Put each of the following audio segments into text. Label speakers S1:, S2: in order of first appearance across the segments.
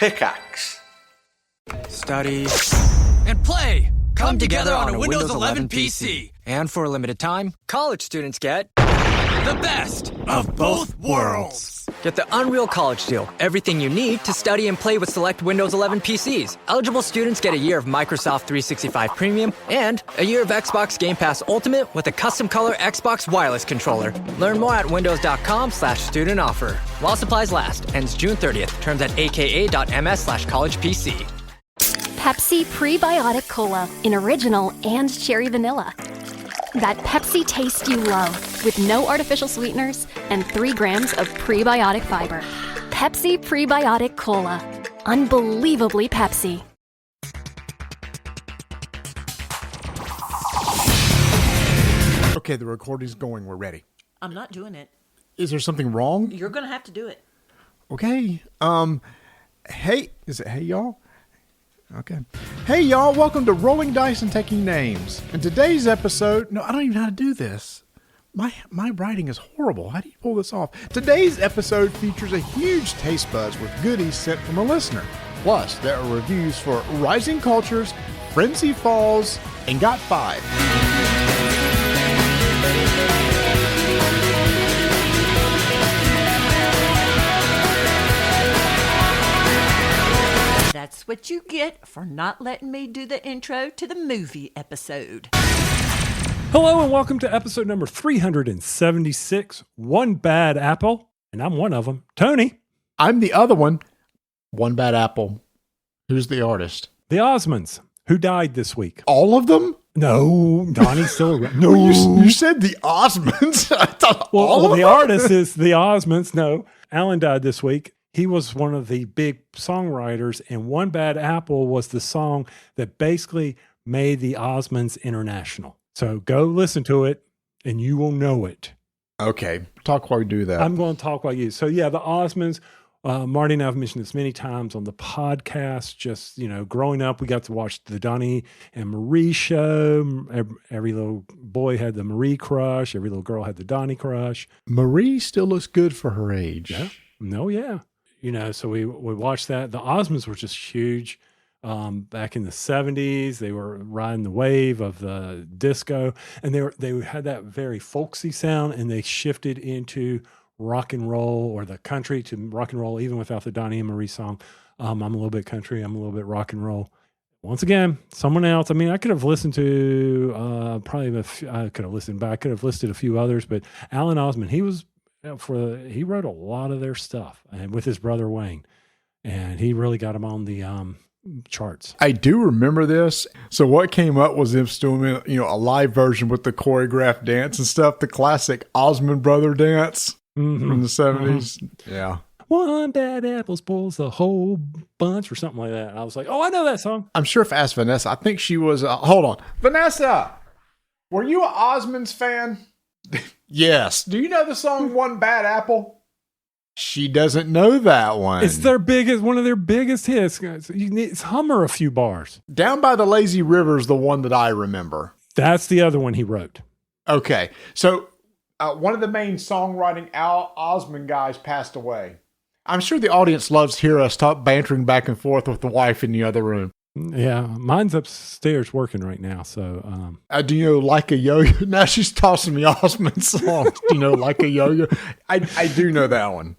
S1: Pickaxe.
S2: Study.
S3: And play! Come together on a Windows 11 PC.
S2: And for a limited time, college students get
S3: The best of both worlds.
S2: Get the Unreal College Deal. Everything you need to study and play with select Windows 11 PCs. Eligible students get a year of Microsoft 365 Premium and a year of Xbox Game Pass Ultimate with a custom color Xbox wireless controller. Learn more at windows.com/student offer. While supplies last. Ends June 30th. Terms at aka.ms/collegepc.
S4: Pepsi Prebiotic Cola in original and cherry vanilla. That Pepsi taste you love with no artificial sweeteners and 3 grams of prebiotic fiber. Pepsi Prebiotic Cola. Unbelievably Pepsi.
S5: Okay, the recording's going. We're ready.
S6: I'm not doing it.
S5: Is there something wrong?
S6: You're going to have to do it.
S5: Okay. Hey, is it hey y'all? Okay. Hey y'all, welcome to Rolling Dice and Taking Names. In today's episode, no, I don't even know how to do this. My writing is horrible. How do you pull this off? Today's episode features a huge taste buds with goodies sent from a listener. Plus, there are reviews for Rising Cultures, Frenzy Falls, and Got 5.
S6: That's what you get for not letting me do the intro to the movie episode.
S7: Hello and welcome to episode number 376, One Bad Apple, and I'm one of them, Tony.
S5: I'm the other one, One Bad Apple. Who's the artist?
S7: The Osmonds, who died this week.
S5: All of them?
S7: No, Donnie's still around. No,
S5: you said the Osmonds. I thought all of
S7: the
S5: them?
S7: artist is the Osmonds. No, Alan died this week. He was one of the big songwriters, and One Bad Apple was the song that basically made the Osmonds international. So go listen to it, and you will know it.
S5: Okay, talk while we do that.
S7: I'm going to talk while you. So yeah, the Osmonds, Marty and I've mentioned this many times on the podcast. Just, growing up, we got to watch the Donnie and Marie show. Every little boy had the Marie crush. Every little girl had the Donnie crush.
S5: Marie still looks good for her age.
S7: Yeah. No, yeah. So we watched that. The Osmonds were just huge. Back in the 70s, they were riding the wave of the disco, and they had that very folksy sound, and they shifted into rock and roll, or the country to rock and roll, even without the Donnie and Marie song. I'm a little bit country, I'm a little bit rock and roll. Once again, someone else. I mean, I could have listened to I could have listed a few others, but Alan Osmond, he wrote a lot of their stuff, and with his brother Wayne, and he really got him on the charts.
S5: I do remember this. So what came up was them doing, a live version with the choreographed dance and stuff, the classic Osmond brother dance from the 70s. Mm-hmm. Yeah.
S7: One bad apple spoils the whole bunch, or something like that. I was like, oh, I know that song.
S5: I'm sure if I asked Vanessa, I think she was, hold on. Vanessa, were you an Osmonds fan? Yes. Do you know the song One Bad Apple? She doesn't know that one.
S7: It's one of their biggest hits. It's hum her a few bars.
S5: Down by the Lazy River is the one that I remember.
S7: That's the other one he wrote.
S5: Okay. So one of the main songwriting Osmond guys passed away. I'm sure the audience loves to hear us talk bantering back and forth with the wife in the other room.
S7: Yeah, mine's upstairs working right now. So,
S5: do you know Like a Yo-Yo? Now she's tossing me Osmond songs. Do you know Like a Yo-Yo? I do know that one.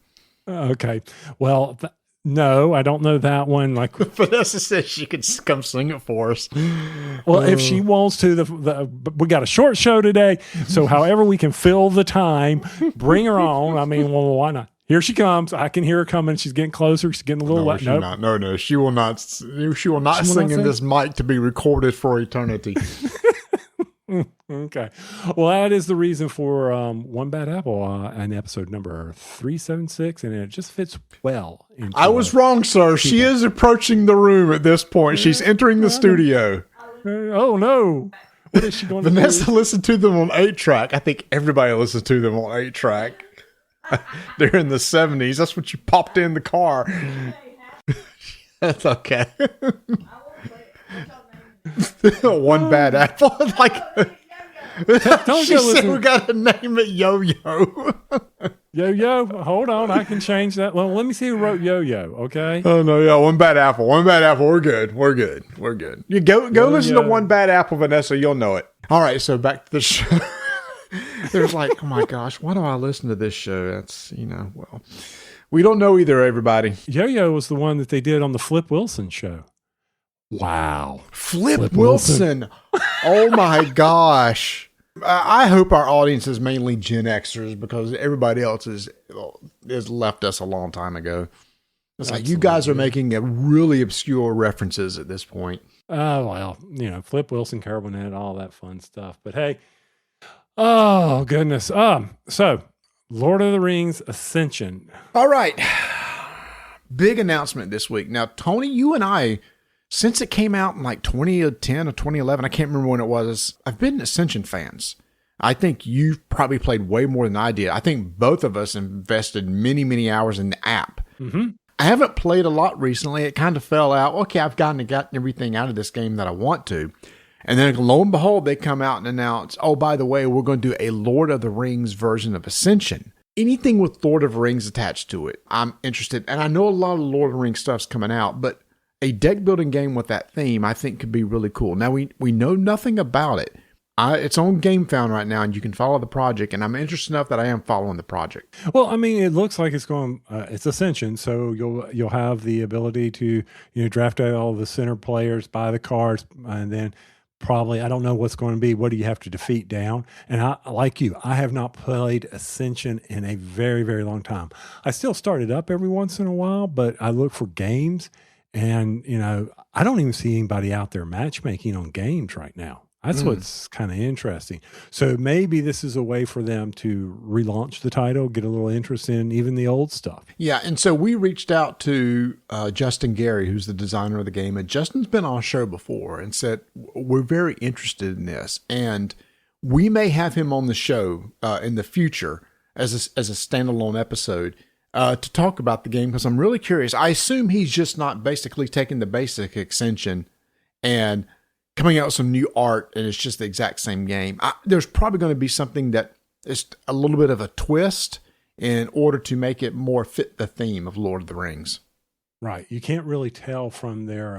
S7: Okay. Well, no, I don't know that one. Like
S5: Vanessa says she could come sing it for us.
S7: Well, if she wants to, we got a short show today. So however we can fill the time, bring her on. I mean, well, why not? Here she comes. I can hear her coming. She's getting closer. She's getting a little wet.
S5: Nope. No. She will not sing in this mic to be recorded for eternity.
S7: Okay. Well, that is the reason for One Bad Apple in episode number 376, and it just fits well.
S5: I was wrong, sir. She is approaching the room at this point. She's entering the studio.
S7: Oh, no. What is she going to do?
S5: Vanessa listened to them on 8-track. I think everybody listens to them on 8-track. They're in the 70s. That's what you popped in the car. That's okay. One Bad Apple. Like,
S7: don't
S5: she said we got to name it Yo-Yo.
S7: Yo-yo, hold on. I can change that. Well, let me see who wrote yo-yo, okay?
S5: Oh, no, yeah, one bad apple. We're good. You go listen to One Bad Apple, Vanessa. You'll know it. All right, so back to the show. There's like, oh my gosh, why do I listen to this show? That's, well, we don't know either, everybody.
S7: Yo-yo was the one that they did on the Flip Wilson show. Wow.
S5: Flip Wilson. Oh my gosh. I hope our audience is mainly Gen Xers because everybody else has left us a long time ago. It's like you guys are making a really obscure references at this point.
S7: Oh, well, Flip Wilson, Carol Burnett, all that fun stuff. But hey, oh, goodness. So, Lord of the Rings Ascension.
S5: All right. Big announcement this week. Now, Tony, you and I, since it came out in like 2010 or 2011, I can't remember when it was, I've been Ascension fans. I think you've probably played way more than I did. I think both of us invested many, many hours in the app.
S7: Mm-hmm.
S5: I haven't played a lot recently. It kind of fell out. Okay, I've gotten everything out of this game that I want to. And then lo and behold, they come out and announce, oh, by the way, we're going to do a Lord of the Rings version of Ascension. Anything with Lord of the Rings attached to it, I'm interested. And I know a lot of Lord of the Rings stuff's coming out, but a deck building game with that theme, I think could be really cool. Now, we know nothing about it. It's on GameFound right now, and you can follow the project, and I'm interested enough that I am following the project.
S7: Well, I mean, it looks like it's going, it's Ascension, so you'll have the ability to, draft out all the center players, buy the cards, and then probably, I don't know what's going to be, what do you have to defeat down? And I, like you, I have not played Ascension in a very, very long time. I still start it up every once in a while, but I look for games. And, I don't even see anybody out there matchmaking on games right now. That's what's kind of interesting. So maybe this is a way for them to relaunch the title, get a little interest in even the old stuff.
S5: Yeah, and so we reached out to Justin Gary, who's the designer of the game. And Justin's been on our show before and said, we're very interested in this. And we may have him on the show in the future as a standalone episode. To talk about the game because I'm really curious. I assume he's just not basically taking the basic Ascension and coming out with some new art and it's just the exact same game. There's probably going to be something that is a little bit of a twist in order to make it more fit the theme of Lord of the Rings.
S7: Right. You can't really tell from their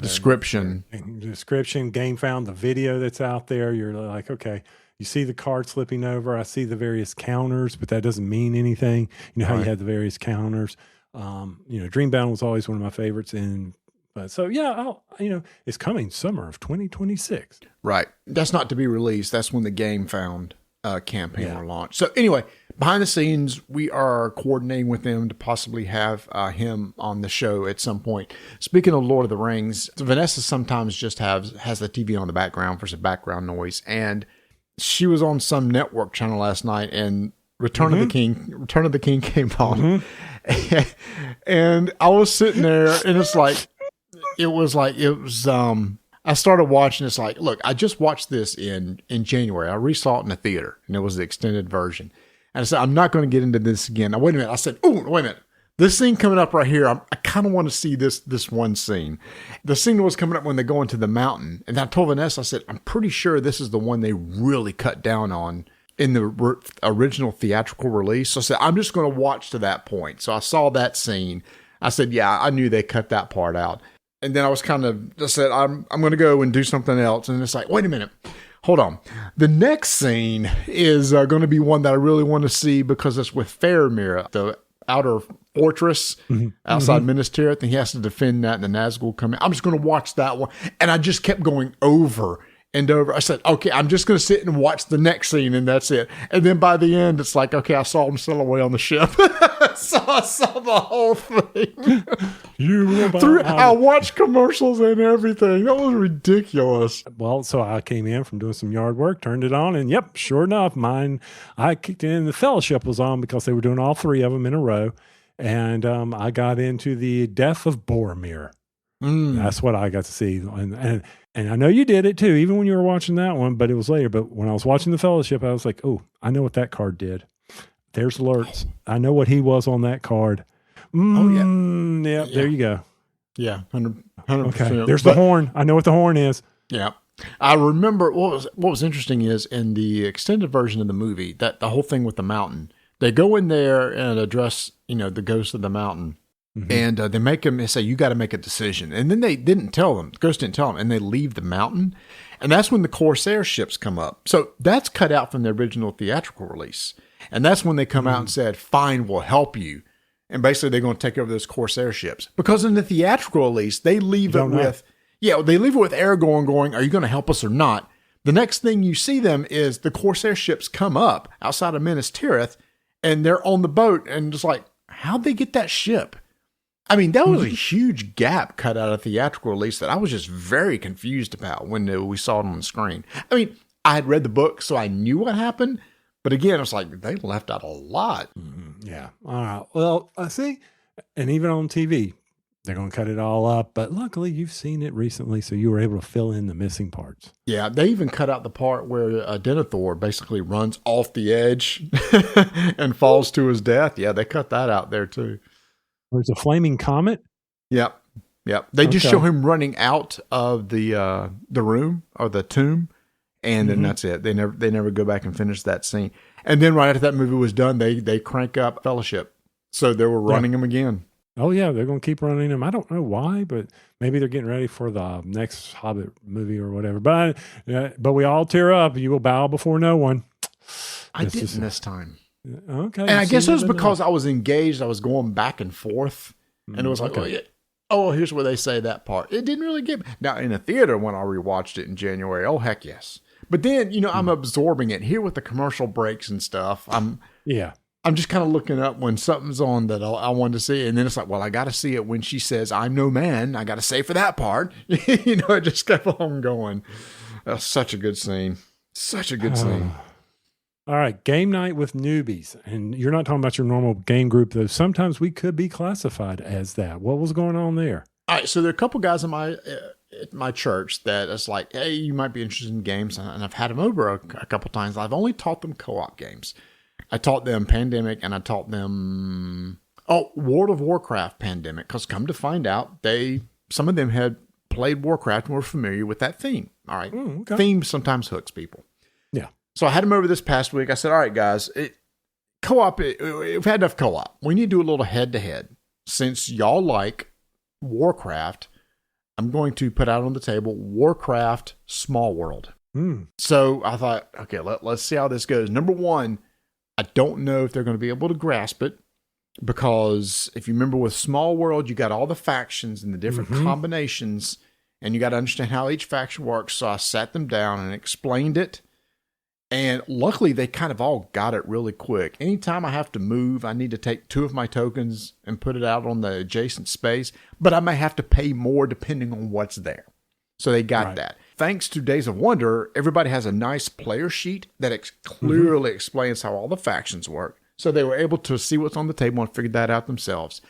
S5: description.
S7: GameFound, the video that's out there. You're like, okay. You see the card slipping over. I see the various counters, but that doesn't mean anything. You know how you have the various counters. Dreambound was always one of my favorites. It's coming summer of 2026.
S5: Right. That's not to be released. That's when the GameFound campaign will launch. So anyway, behind the scenes, we are coordinating with them to possibly have him on the show at some point. Speaking of Lord of the Rings, Vanessa sometimes just has the TV on the background for some background noise, and she was on some network channel last night, and Return of the King came on, and I was sitting there, and it was. I started watching. It's like, look, I just watched this in January. I resaw it in the theater, and it was the extended version. And I said, I'm not going to get into this again. Now, wait a minute. I said, oh, wait a minute. This scene coming up right here, I kind of want to see this one scene. The scene that was coming up when they go into the mountain. And I told Vanessa, I said, I'm pretty sure this is the one they really cut down on in the original theatrical release. So I said, I'm just going to watch to that point. So I saw that scene. I said, yeah, I knew they cut that part out. And then I was I said, I'm going to go and do something else. And it's like, wait a minute. Hold on. The next scene is going to be one that I really want to see because it's with Faramir, the outer fortress outside Minas Tirith, and he has to defend that, and the Nazgul come in. I'm just going to watch that one. And I just kept going over and over. I said, okay, I'm just going to sit and watch the next scene, and that's it. And then by the end, it's like, okay, I saw him sail away on the ship. So I saw the whole thing. I watched commercials and everything. That was ridiculous.
S7: Well, so I came in from doing some yard work, turned it on, and yep, sure enough, I kicked in. The Fellowship was on because they were doing all three of them in a row. And I got into the Death of Boromir. That's what I got to see. And I know you did it too, even when you were watching that one, but it was later. But when I was watching the Fellowship, I was like, oh, I know what that card did. There's alerts. I know what he was on that card. Yeah, there you go.
S5: Yeah, 100%.
S7: Okay, there's the horn. I know what the horn is.
S5: Yeah. I remember what was interesting is in the extended version of the movie, that the whole thing with the mountain, They go in there and address, the ghost of the mountain. Mm-hmm. And they make them say, you got to make a decision. And then they didn't tell them. The ghost didn't tell them. And they leave the mountain. And that's when the Corsair ships come up. So that's cut out from the original theatrical release. And that's when they come out and said, fine, we'll help you. And basically they're going to take over those Corsair ships. Because in the theatrical release, they leave it with, they leave it with Aragorn going, are you going to help us or not? The next thing you see them is the Corsair ships come up outside of Minas Tirith, and they're on the boat, and just like, how'd they get that ship? I mean, that was a huge gap cut out of theatrical release that I was just very confused about when we saw it on the screen. I mean, I had read the book, so I knew what happened. But again, it's like they left out a lot.
S7: Mm-hmm. Yeah. All right. Well, I see. And even on TV, they're going to cut it all up. But luckily, you've seen it recently, so you were able to fill in the missing parts. Yeah.
S5: They even cut out the part where Denethor basically runs off the edge and falls to his death. Yeah, they cut that out there, too.
S7: There's a flaming comet?
S5: Yep. They just show him running out of the room or the tomb, and then that's it. They never go back and finish that scene. And then right after that movie was done, they crank up Fellowship. So they were running them again.
S7: Oh yeah, they're going to keep running them. I don't know why, but maybe they're getting ready for the next Hobbit movie or whatever. But we all tear up. You will bow before no one.
S5: I didn't this time.
S7: Okay.
S5: And I guess it was because I was engaged. I was going back and forth. And it was like, here's where they say that part. It didn't really get me. Now, in the theater, when I rewatched it in January, oh, heck yes. But then, I'm absorbing it here with the commercial breaks and stuff. I'm just kind of looking up when something's on that I wanted to see. And then it's like, well, I got to see it when she says, I'm no man. I got to say for that part. It just kept on going. That's such a good scene. Such a good scene.
S7: All right, game night with newbies. And you're not talking about your normal game group, though. Sometimes we could be classified as that. What was going on there?
S5: All right, so there are a couple guys in my church that is like, hey, you might be interested in games. And I've had them over a couple times. I've only taught them co-op games. I taught them Pandemic, and I taught them, World of Warcraft Pandemic. Because come to find out, some of them had played Warcraft and were familiar with that theme. All right, Theme sometimes hooks people.
S7: Yeah.
S5: So I had them over this past week. I said, all right, guys, co-op, we've had enough co-op. We need to do a little head-to-head. Since y'all like Warcraft, I'm going to put out on the table Warcraft Small World. So I thought, okay, let's see how this goes. Number one, I don't know if they're going to be able to grasp it, because if you remember with Small World, you got all the factions and the different combinations, and you got to understand how each faction works. So I sat them down and explained it. And luckily, they kind of all got it really quick. Anytime I have to move, I need to take 2 of my tokens and put it out on the adjacent space. But I may have to pay more depending on what's there. So they got that. Thanks to Days of Wonder, everybody has a nice player sheet that clearly explains how all the factions work. So they were able to see what's on the table and figure that out themselves.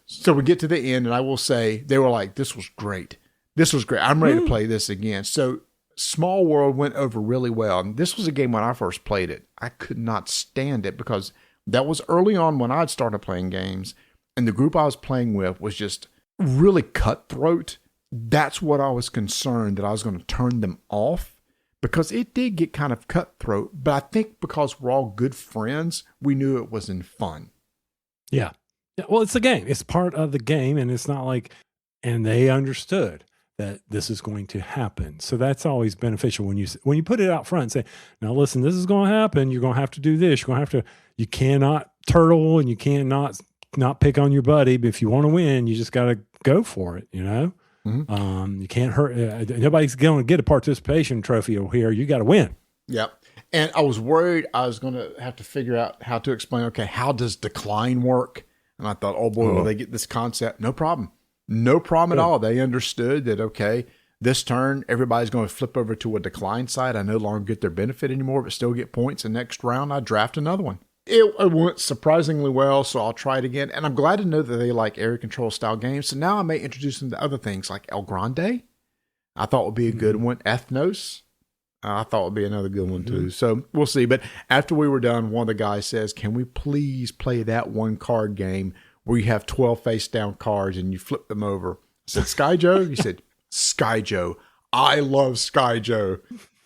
S5: So we get to the end, and I will say, they were like, this was great. This was great. I'm ready to play this again. So Small World went over really well. And this was a game when I first played it. I could not stand it because that was early on when I'd started playing games. And the group I was playing with was just really cutthroat. That's what I was concerned that I was going to turn them off, because it did get kind of cutthroat. But I think because we're all good friends, we knew it wasn't fun.
S7: Yeah. Well, it's a game. It's part of the game. And it's not like, and they understood that this is going to happen. So that's always beneficial when you put it out front and say, now listen, this is going to happen. You're going to have to do this. You're going to have to, you cannot turtle, and you cannot not pick on your buddy. But if you want to win, you just got to go for it. You can't hurt. Nobody's going to get a participation trophy over here. You got to win.
S5: Yep. And I was worried I was going to have to figure out how to explain, okay, how does decline work? And I thought, oh boy, will they get this concept? No problem. No problem at all. They understood that, okay, this turn, everybody's going to flip over to a decline side. I no longer get their benefit anymore, but still get points. And next round, I draft another one. It went surprisingly well, so I'll try it again. And I'm glad to know that they like area control style games. So now I may introduce them to other things like El Grande. I thought would be a good one. Ethnos. I thought would be another good one too. So we'll see. But after we were done, one of the guys says, can we please play that one card game where you have 12 face down cards and you flip them over? I said, Sky Joe? He said, Sky Joe. I love Sky Joe.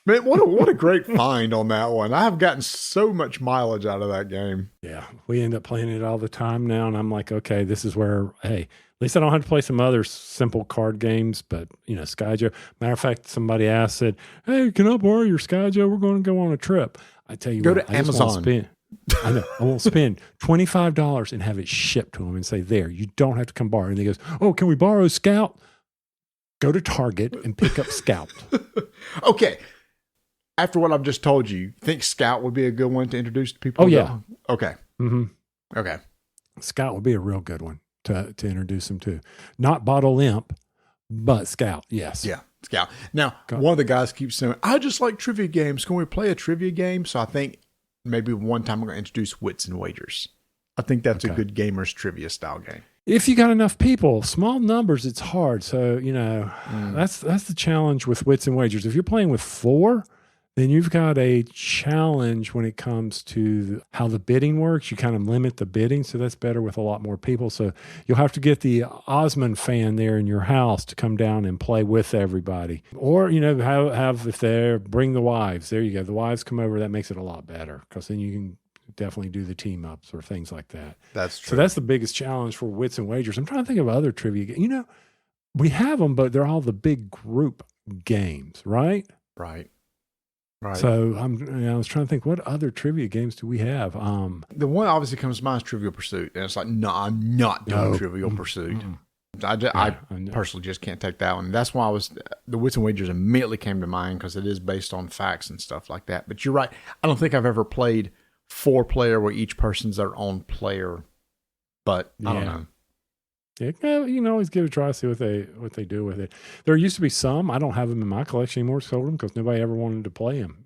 S5: Man, what a great find on that one. I have gotten so much mileage out of that game.
S7: Yeah, we end up playing it all the time now, and I'm like, okay, this is where, hey, at least I don't have to play some other simple card games, but, Skyjo. Matter of fact, somebody asked, said, hey, can I borrow your Skyjo? We're going to go on a trip. I tell you
S5: Go
S7: what,
S5: to Amazon.
S7: I know. I won't spend $25 and have it shipped to them and say, there, you don't have to come borrow. And he goes, oh, can we borrow Scout? Go to Target and pick up Scout.
S5: Okay. After what I've just told you think Scout would be a good one to introduce to people?
S7: Oh, yeah.
S5: Okay.
S7: Mm-hmm.
S5: Okay.
S7: Scout would be a real good one to introduce them to. Not Bottle Imp, but Scout, yes.
S5: Yeah, Scout. Now, one of the guys keeps saying, I just like trivia games. Can we play a trivia game? So I think maybe one time we're going to introduce Wits and Wagers. I think that's a good gamer's trivia style game.
S7: If you got enough people, small numbers, it's hard. So, that's the challenge with Wits and Wagers. If you're playing with 4, then you've got a challenge when it comes to how the bidding works. You kind of limit the bidding, so that's better with a lot more people. So you'll have to get the Osmond fan there in your house to come down and play with everybody. Or, have if they bring the wives. There you go. The wives come over. That makes it a lot better because then you can definitely do the team ups or things like that.
S5: That's true.
S7: So that's the biggest challenge for Wits and Wagers. I'm trying to think of other trivia. We have them, but they're all the big group games, right?
S5: Right.
S7: So I was trying to think, what other trivia games do we have?
S5: The one obviously comes to mind is Trivial Pursuit, and it's like, no, I'm not doing Trivial Pursuit. I personally just can't take that one. That's why the Wits and Wagers immediately came to mind because it is based on facts and stuff like that. But you're right. I don't think I've ever played 4-player where each person's their own player. But I don't know.
S7: Yeah, you can always give it a try, see what they do with it. There used to be some. I don't have them in my collection anymore. Sold them because nobody ever wanted to play them.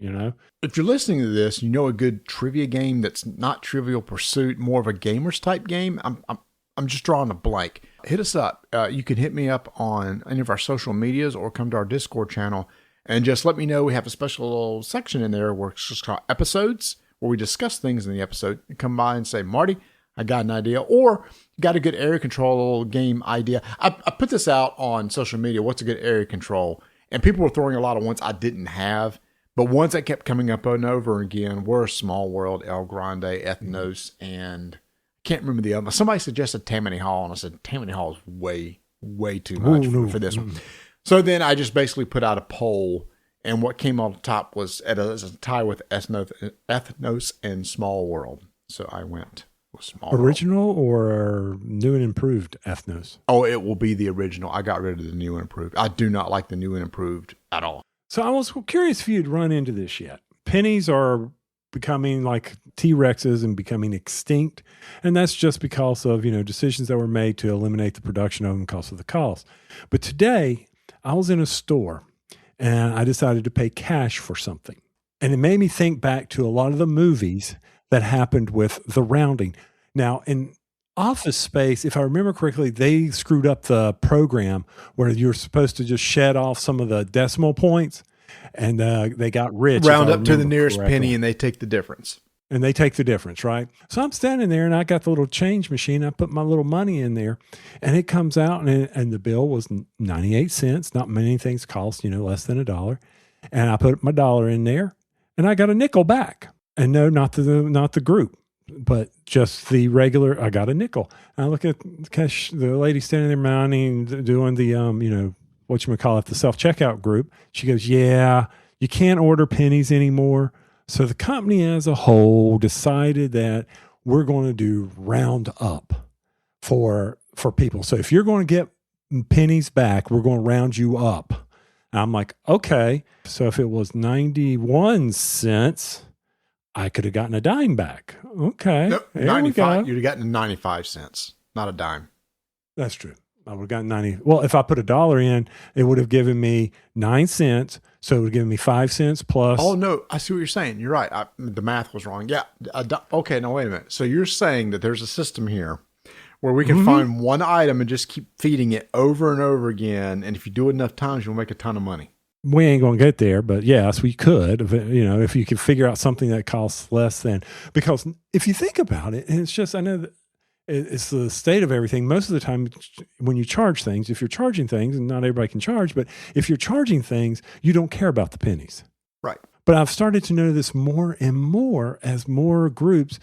S5: If you're listening to this, a good trivia game that's not Trivial Pursuit, more of a gamers type game. I'm just drawing a blank. Hit us up. You can hit me up on any of our social medias or come to our Discord channel and just let me know. We have a special little section in there where it's just called episodes, where we discuss things in the episode. You come by and say, Marty, I got an idea, or got a good area control game idea. I put this out on social media. What's a good area control? And people were throwing a lot of ones I didn't have, but ones that kept coming up and over again were Small World, El Grande, Ethnos, and I can't remember the other. Somebody suggested Tammany Hall, and I said Tammany Hall is way, way too much for this one. So then I just basically put out a poll, and what came on the top was as a tie with Ethnos and Small World. So I went.
S7: Original or new and improved Ethnos?
S5: Oh, it will be the original. I got rid of the new and improved. I do not like the new and improved at all.
S7: So I was curious if you'd run into this yet. Pennies are becoming like T-Rexes and becoming extinct. And that's just because of, decisions that were made to eliminate the production of them because of the cost. But today I was in a store and I decided to pay cash for something. And it made me think back to a lot of the movies that happened with the rounding. Now, in Office Space, if I remember correctly, they screwed up the program where you're supposed to just shed off some of the decimal points, and they got rich.
S5: Round up to the nearest penny, and they take the difference.
S7: And they take the difference, right? So I'm standing there, and I got the little change machine. I put my little money in there, and it comes out, and the bill was 98 cents. Not many things cost, less than $1. And I put my $1 in there, and I got a nickel back. And no, not the group, but just the regular. I got a nickel. And I look at the lady standing there mounting, doing the the self-checkout group. She goes, "Yeah, you can't order pennies anymore." So the company as a whole decided that we're going to do round up for people. So if you're going to get pennies back, we're going to round you up. And I'm like, okay. So if it was 91 cents. I could have gotten a dime back. Okay.
S5: Nope, 95. You'd have gotten 95 cents, not a dime.
S7: That's true. I would have gotten 90. Well, if I put $1 in, it would have given me 9 cents. So it would have given me 5 cents plus.
S5: Oh, no. I see what you're saying. You're right. The math was wrong. Yeah. Okay. Now, wait a minute. So you're saying that there's a system here where we can find one item and just keep feeding it over and over again. And if you do it enough times, you'll make a ton of money.
S7: We ain't going to get there, but yes, we could, if you could figure out something that costs less than, because if you think about it, and it's just, I know that it's the state of everything. Most of the time when you charge things, if you're charging things, and not everybody can charge, but if you're charging things, you don't care about the pennies.
S5: Right.
S7: But I've started to notice more and more as more groups,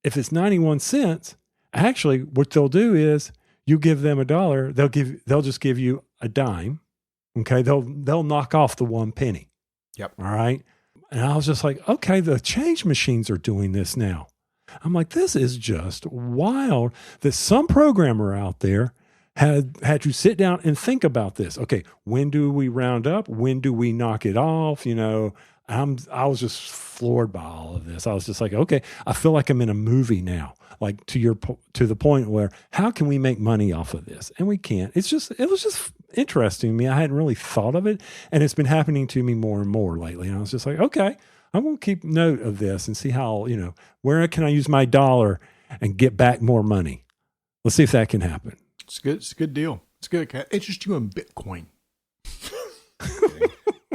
S7: if it's 91 cents, actually what they'll do is you give them $1, they'll just give you a dime. Okay. They'll knock off the 1 penny.
S5: Yep.
S7: All right. And I was just like, okay, the change machines are doing this now. I'm like, this is just wild that some programmer out there had to sit down and think about this. Okay, when do we round up? When do we knock it off? You know, I was just floored by all of this. I was just like, okay, I feel like I'm in a movie now. Like to the point where how can we make money off of this? And we can't. It was just interesting to me. I hadn't really thought of it, and it's been happening to me more and more lately. And I was just like, okay, I'm going to keep note of this and see how, where can I use my dollar and get back more money? Let's see if that can happen.
S5: It's good. It's a good deal. It's good. Interest you in Bitcoin.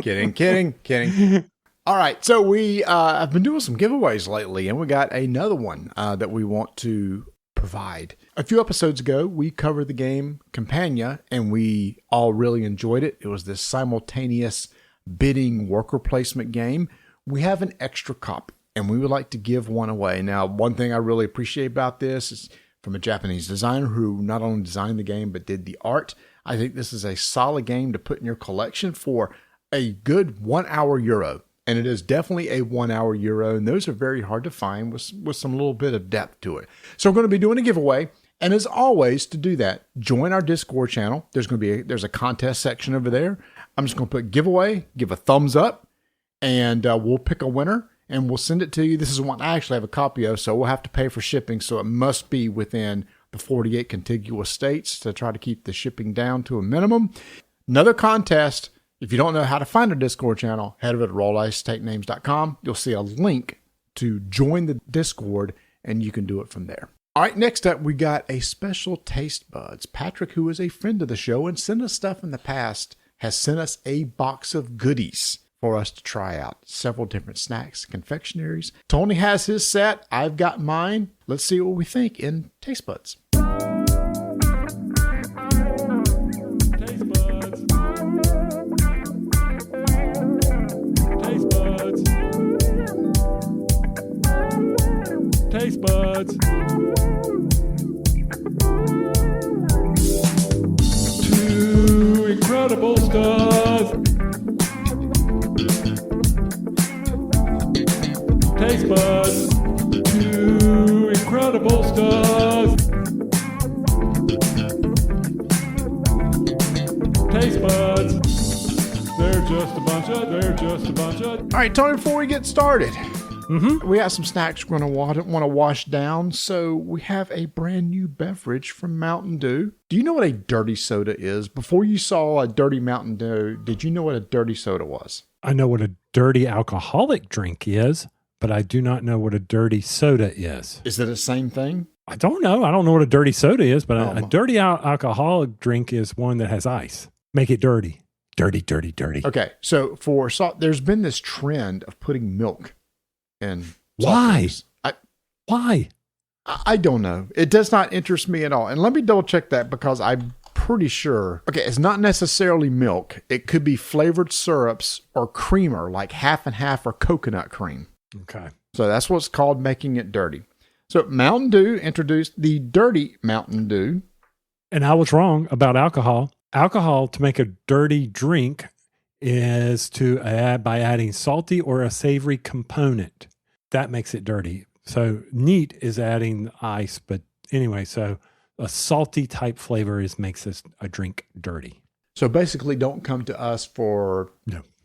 S5: Kidding. All right. So we have been doing some giveaways lately, and we got another one that we want to provide. A few episodes ago, we covered the game Campania, and we all really enjoyed it. It was this simultaneous bidding worker placement game. We have an extra copy, and we would like to give one away. Now, one thing I really appreciate about this is from a Japanese designer who not only designed the game, but did the art. I think this is a solid game to put in your collection for a good 1 hour Euro. And it is definitely a 1 hour Euro. And those are very hard to find with some little bit of depth to it. So we're going to be doing a giveaway. And as always, to do that, join our Discord channel. There's a contest section over there. I'm just going to put giveaway, give a thumbs up, and we'll pick a winner. And we'll send it to you. This is one I actually have a copy of, so we'll have to pay for shipping. So it must be within the 48 contiguous states to try to keep the shipping down to a minimum. Another contest. If you don't know how to find our Discord channel, head over to rolldicetakenames.com. You'll see a link to join the Discord, and you can do it from there. All right, next up, we got a special taste buds. Patrick, who is a friend of the show and sent us stuff in the past, has sent us a box of goodies for us to try out. Several different snacks, confectionaries. Tony has his set. I've got mine. Let's see what we think in Taste Buds.
S7: Taste buds. Taste buds. Taste buds. Two incredible stuff. Taste buds, two incredible stuff. Taste buds, they're just a bunch of.
S5: All right, Tony, before we get started, we got some snacks we're going to want to wash down. So we have a brand new beverage from Mountain Dew. Do you know what a dirty soda is? Before you saw a dirty Mountain Dew, did you know what a dirty soda was?
S7: I know what a dirty alcoholic drink is, but I do not know what a dirty soda is.
S5: Is it the same thing?
S7: I don't know. I don't know what a dirty soda is, but a dirty alcoholic drink is one that has ice. Make it dirty. Dirty, dirty, dirty.
S5: Okay, so for salt, there's been this trend of putting milk in soft
S7: Why?
S5: drinks.
S7: Why?
S5: I don't know. It does not interest me at all. And let me double check that because I'm pretty sure. Okay, it's not necessarily milk. It could be flavored syrups or creamer, like half and half or coconut cream.
S7: Okay.
S5: So that's what's called making it dirty. So Mountain Dew introduced the dirty Mountain Dew.
S7: And I was wrong about alcohol. Alcohol, to make a dirty drink, is to add by adding salty or a savory component. That makes it dirty. So neat is adding ice, but anyway, so a salty type flavor makes this a drink dirty.
S5: So basically, don't come to us for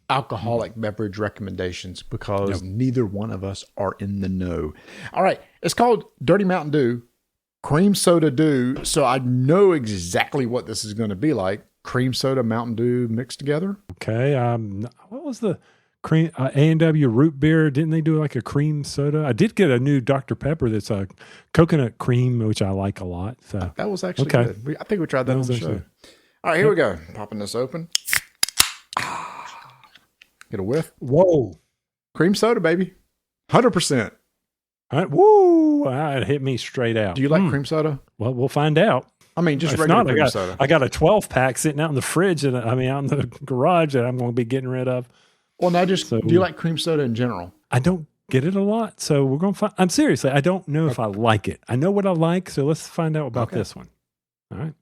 S5: alcoholic beverage recommendations because neither one of us are in the know. All right, it's called Dirty Mountain Dew, Cream Soda Dew. So I know exactly what this is going to be like. Cream soda, Mountain Dew mixed together.
S7: Okay. What was the cream A&W root beer? Didn't they do like a cream soda? I did get a new Dr. Pepper that's a coconut cream, which I like a lot. So
S5: that was actually good. I think we tried that on the show. All right, here we go. Popping this open. Get a whiff.
S7: Whoa.
S5: Cream soda, baby. 100%.
S7: Woo. It hit me straight out.
S5: Do you like cream soda?
S7: Well, we'll find out.
S5: I mean, just regular cream soda.
S7: I got a 12 pack sitting out in the fridge, out in the garage that I'm going to be getting rid of.
S5: Well, now do
S7: So-
S5: you like cream soda in general?
S7: I don't get it a lot, so we're going to find. I'm seriously, I don't know if I like it. I know what I like, so let's find out about this one. All right.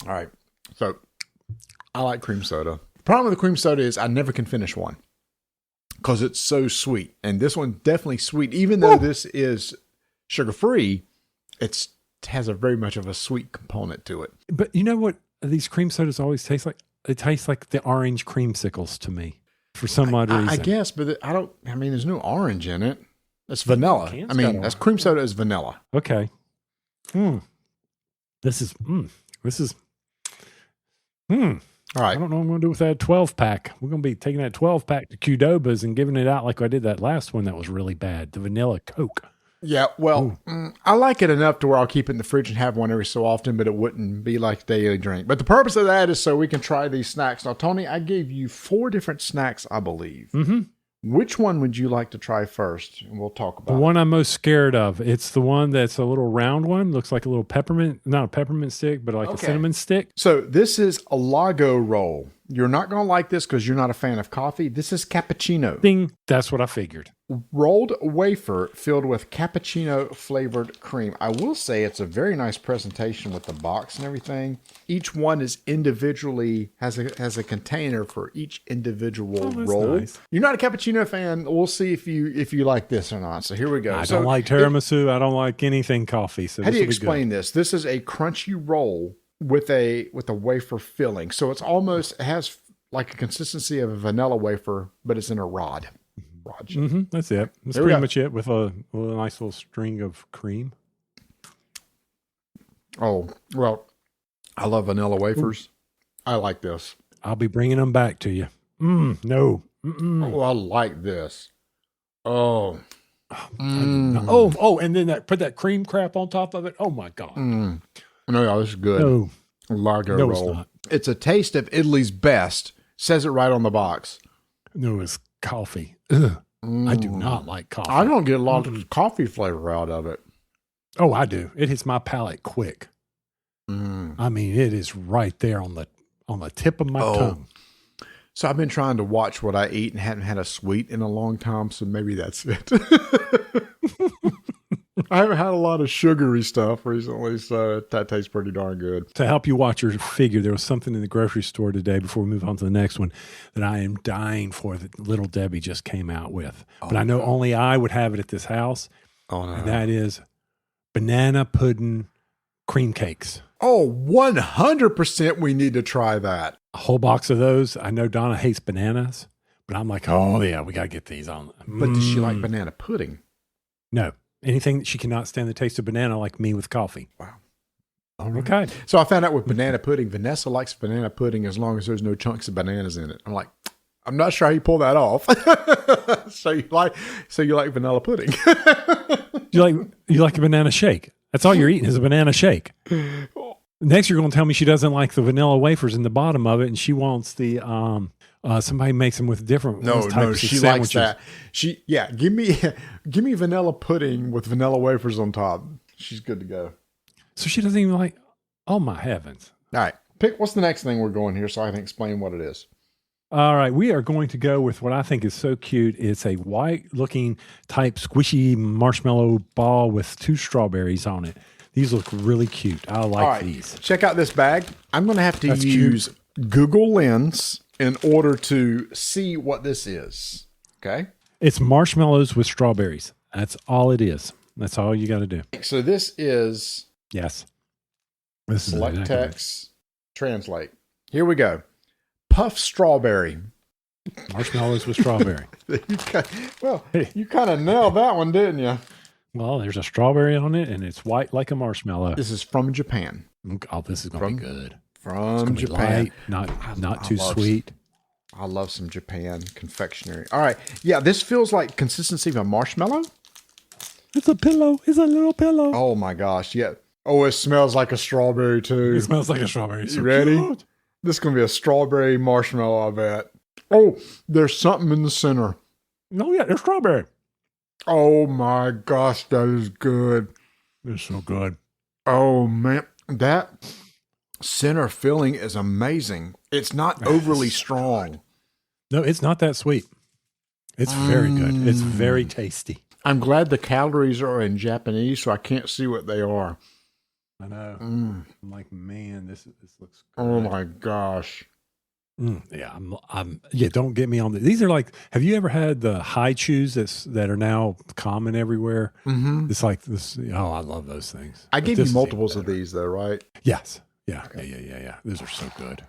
S5: All right. So I like cream soda. The problem with the cream soda is I never can finish one because it's so sweet. And this one's definitely sweet. Even though this is sugar-free, it has a very much of a sweet component to it.
S7: But you know what these cream sodas always taste like? It tastes like the orange creamsicles to me for some odd reason.
S5: I guess, but there's no orange in it. It's vanilla.
S7: Can's
S5: I mean,
S7: got
S5: that's cream soda is vanilla.
S7: Okay. This is.
S5: All right.
S7: I don't know what I'm going to do with that 12-pack. We're going to be taking that 12-pack to Qdoba's and giving it out like I did that last one that was really bad, the vanilla Coke.
S5: Yeah, well, I like it enough to where I'll keep it in the fridge and have one every so often, but it wouldn't be like a daily drink. But the purpose of that is so we can try these snacks. Now, Tony, I gave you 4 different snacks, I believe.
S7: Mm-hmm.
S5: Which one would you like to try first? And we'll talk about
S7: The one I'm most scared of. It's the one that's a little round one. Looks like a little peppermint, not a peppermint stick, but like a cinnamon stick.
S5: So this is a Lago roll. You're not going to like this because you're not a fan of coffee. This is cappuccino.
S7: Ding. That's what I figured.
S5: Rolled wafer filled with cappuccino flavored cream. I will say it's a very nice presentation with the box and everything. Each one is individually has a container for each individual roll.
S7: Nice.
S5: You're not a cappuccino fan. We'll see if you like this or not. So here we go.
S7: I don't like tiramisu. I don't like anything coffee. So
S5: How do you
S7: this will be
S5: explain this? This is a crunchy roll with a wafer filling. So it has like a consistency of a vanilla wafer, but it's in a rod.
S7: good. That's it. That's
S5: There we
S7: pretty
S5: go.
S7: much it with a nice little string of cream.
S5: Oh, well, I love vanilla wafers. I like this.
S7: I'll be bringing them back to you. No.
S5: Oh, I like this. Oh.
S7: Oh, and then put that cream crap on top of it. Oh my God.
S5: No, this is good.
S7: No.
S5: Lago
S7: No, it's
S5: roll.
S7: not.
S5: It's a taste of Italy's best. Says it right on the box.
S7: No, it's coffee. Ugh. I do not like coffee.
S5: I don't get a lot of coffee flavor out of it.
S7: Oh, I do. It hits my palate quick. I mean, it is right there on the tip of my tongue.
S5: So I've been trying to watch what I eat and hadn't had a sweet in a long time, so maybe that's it. I haven't had a lot of sugary stuff recently, so that tastes pretty darn good.
S7: To help you watch your figure, there was something in the grocery store today before we move on to the next one that I am dying for that Little Debbie just came out with. But I know only I would have it at this house.
S5: Oh, no.
S7: And that is banana pudding cream cakes.
S5: Oh, 100% we need to try that.
S7: A whole box of those. I know Donna hates bananas, but I'm like, oh yeah, we got to get these on.
S5: But does she like banana pudding?
S7: No. Anything that she cannot stand the taste of banana, like me with coffee.
S5: Wow.
S7: Okay.
S5: So I found out with banana pudding, Vanessa likes banana pudding as long as there's no chunks of bananas in it. I'm like, I'm not sure how you pull that off. So you like vanilla pudding?
S7: You like a banana shake. That's all you're eating is a banana shake. Next, you're going to tell me she doesn't like the vanilla wafers in the bottom of it, and she wants the somebody makes them with different
S5: No,
S7: types of
S5: she
S7: sandwiches.
S5: likes that. Give me vanilla pudding with vanilla wafers on top. She's good to go.
S7: So she doesn't even like. Oh my heavens!
S5: All right, pick. What's the next thing we're going here so I can explain what it is?
S7: All right, we are going to go with what I think is so cute. It's a white-looking type squishy marshmallow ball with 2 strawberries on it. These look really cute. I like
S5: All right,
S7: these.
S5: check out this bag. I'm going to have to
S7: That's
S5: use Google Lens in order to see what this is. Okay.
S7: It's marshmallows with strawberries. That's all it is. That's all you got to do.
S5: So this is
S7: Yes. This is
S5: select
S7: exactly it.
S5: text, translate. Here we go. Puff strawberry.
S7: Marshmallows with strawberry.
S5: You kind of nailed that one, didn't you?
S7: Well, there's a strawberry on it, and it's white like a marshmallow.
S5: This is from Japan.
S7: Oh, this is going to be good. It's
S5: From
S7: going to be
S5: Japan.
S7: light, not
S5: I
S7: too
S5: love-
S7: sweet.
S5: I love some Japan confectionery. All right. Yeah, this feels like consistency of a marshmallow.
S7: It's a pillow. It's a little pillow.
S5: Oh my gosh. Yeah. Oh, it smells like a strawberry too.
S7: It smells like a strawberry. It's so
S5: You ready?
S7: cute.
S5: This is going to be a strawberry marshmallow, I bet. Oh, there's something in the center.
S7: Oh, yeah, it's strawberry.
S5: Oh my gosh, that is good.
S7: It's so good.
S5: Oh man, that center filling is amazing. It's not overly strong.
S7: No, it's not that sweet. It's very good. It's very tasty.
S5: I'm glad the calories are in Japanese, so I can't see what they are.
S7: I know. I'm like, man, this looks good.
S5: Oh my gosh.
S7: Yeah, yeah, don't get me on these are like, have you ever had the high chews that are now common everywhere? Mm-hmm. It's like this. Oh, I love those things.
S5: I gave you multiples of these though, right?
S7: Yes. Yeah. Okay. Yeah. Those are so good.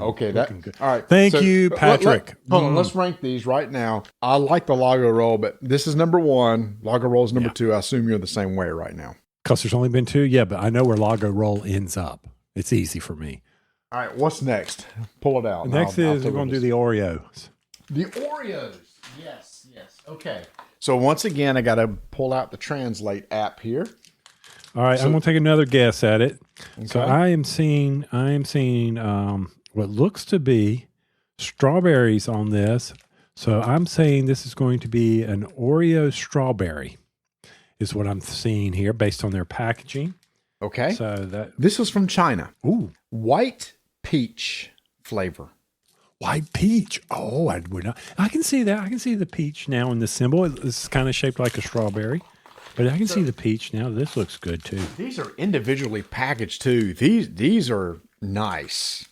S5: Okay. Good. All right.
S7: Thank you, Patrick.
S5: Hold on. Let's rank these right now. I like the Lago roll, but this is number 1. Lago roll is number 2. I assume you're the same way right now.
S7: Because there's only been 2. Yeah, but I know where Lago roll ends up. It's easy for me.
S5: All right, what's next? Pull it out.
S7: Next we're going to do the Oreos.
S5: The Oreos. Yes. Okay. So once again, I got to pull out the Translate app here.
S7: All right, I'm going to take another guess at it. Okay. So I am seeing what looks to be strawberries on this. So I'm saying this is going to be an Oreo strawberry is what I'm seeing here based on their packaging.
S5: Okay.
S7: So
S5: this is from China.
S7: Ooh.
S5: White peach flavor.
S7: White peach. Oh, I would not. I can see that. I can see the peach now in the symbol. It's kind of shaped like a strawberry, but I can see the peach now. This looks good too.
S5: These are individually packaged too. These are nice.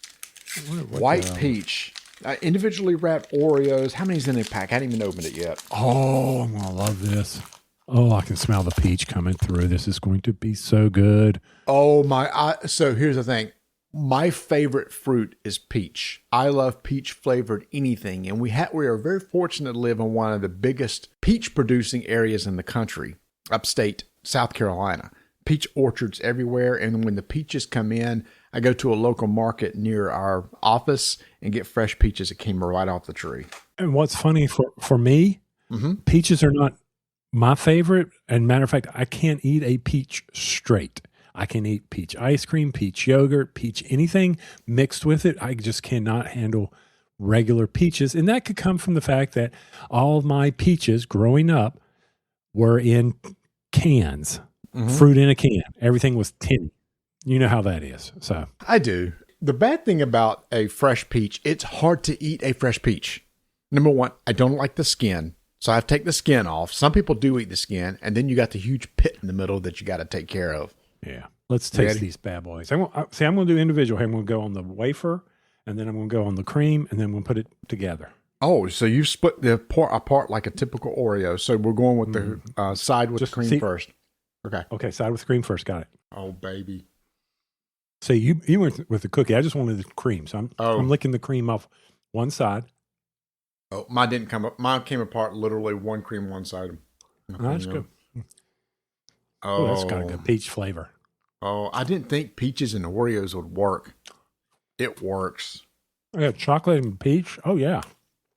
S5: White peach. Individually wrapped Oreos. How many's in a pack? I haven't even opened it yet.
S7: Oh, I'm going to love this. Oh, I can smell the peach coming through. This is going to be so good.
S5: Oh my! So here's the thing. My favorite fruit is peach. I love peach flavored anything, and we are very fortunate to live in one of the biggest peach producing areas in the country, upstate South Carolina. Peach orchards everywhere, and when the peaches come in, I go to a local market near our office and get fresh peaches that came right off the tree.
S7: And what's funny for me, peaches are not my favorite. And matter of fact, I can't eat a peach straight. I can eat peach ice cream, peach yogurt, peach anything mixed with it. I just cannot handle regular peaches. And that could come from the fact that all of my peaches growing up were in cans, fruit in a can. Everything was tin. You know how that is. So
S5: I do. The bad thing about a fresh peach, it's hard to eat a fresh peach. Number 1, I don't like the skin. So I have to take the skin off. Some people do eat the skin, and then you got the huge pit in the middle that you got to take care of.
S7: Yeah. Let's taste these bad boys. I'm going to do individual here. I'm going to go on the wafer, and then I'm going to go on the cream, and then we'll put it together.
S5: Oh, so you split the apart like a typical Oreo. So we're going with the side with the cream first. Okay,
S7: side with cream first. Got it.
S5: Oh, baby.
S7: So you went with the cookie. I just wanted the cream. So I'm licking the cream off one side.
S5: Oh, mine didn't come up. Mine came apart literally one cream, one side.
S7: That's good. Oh, that's got a good peach flavor.
S5: Oh, I didn't think peaches and Oreos would work. It works.
S7: I got chocolate and peach. Oh, yeah.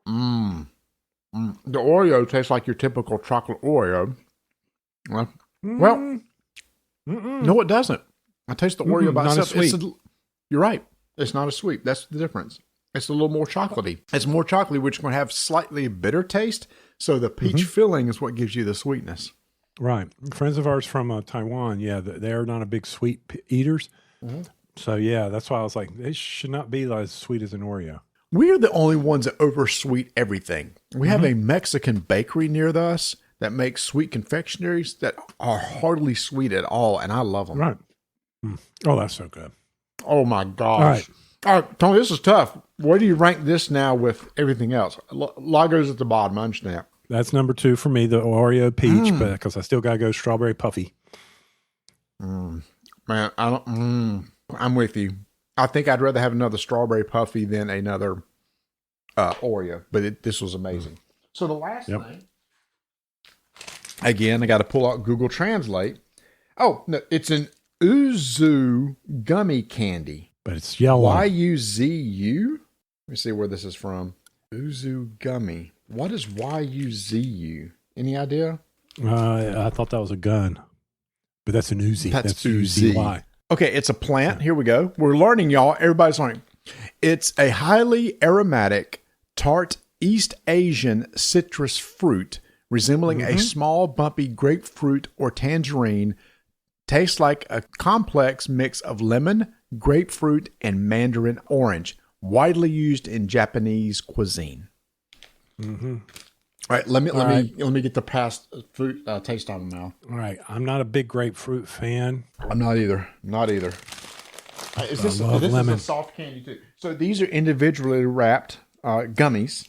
S5: The Oreo tastes like your typical chocolate Oreo. Well, no, it doesn't. I taste the Oreo by itself. You're right. It's not as sweet. That's the difference. It's a little more chocolatey. It's more chocolatey, which is going to have slightly bitter taste. So the peach filling is what gives you the sweetness.
S7: Right. Friends of ours from Taiwan, they're not a big sweet eaters. So, that's why I was like, they should not be as sweet as an Oreo.
S5: We are the only ones that oversweet everything. We have a Mexican bakery near us that makes sweet confectionaries that are hardly sweet at all, and I love them.
S7: Right. Oh, that's so good.
S5: Oh, my gosh. All right, Tony, this is tough. Where do you rank this now with everything else? Lago's at the bottom, I understand.
S7: That's number 2 for me, the Oreo peach, because I still got to go strawberry puffy.
S5: Man, I'm with you. I think I'd rather have another strawberry puffy than another Oreo, but this was amazing. So the last thing, again, I got to pull out Google Translate. Oh, no, it's an Uzu gummy candy.
S7: But it's yellow.
S5: YUZU? Let me see where this is from. Uzu gummy. What is YUZU? Any idea?
S7: I thought that was a gun, but that's an Uzi.
S5: That's
S7: Uzi.
S5: Uzi. Okay, it's a plant. Here we go. We're learning, y'all. Everybody's learning. It's a highly aromatic, tart East Asian citrus fruit resembling a small, bumpy grapefruit or tangerine. Tastes like a complex mix of lemon, grapefruit, and mandarin orange. Widely used in Japanese cuisine. All right, let me get the past fruit taste out of my mouth.
S7: All right, I'm not a big grapefruit fan.
S5: I'm not either. This
S7: love lemon.
S5: is a soft candy too. So these are individually wrapped gummies.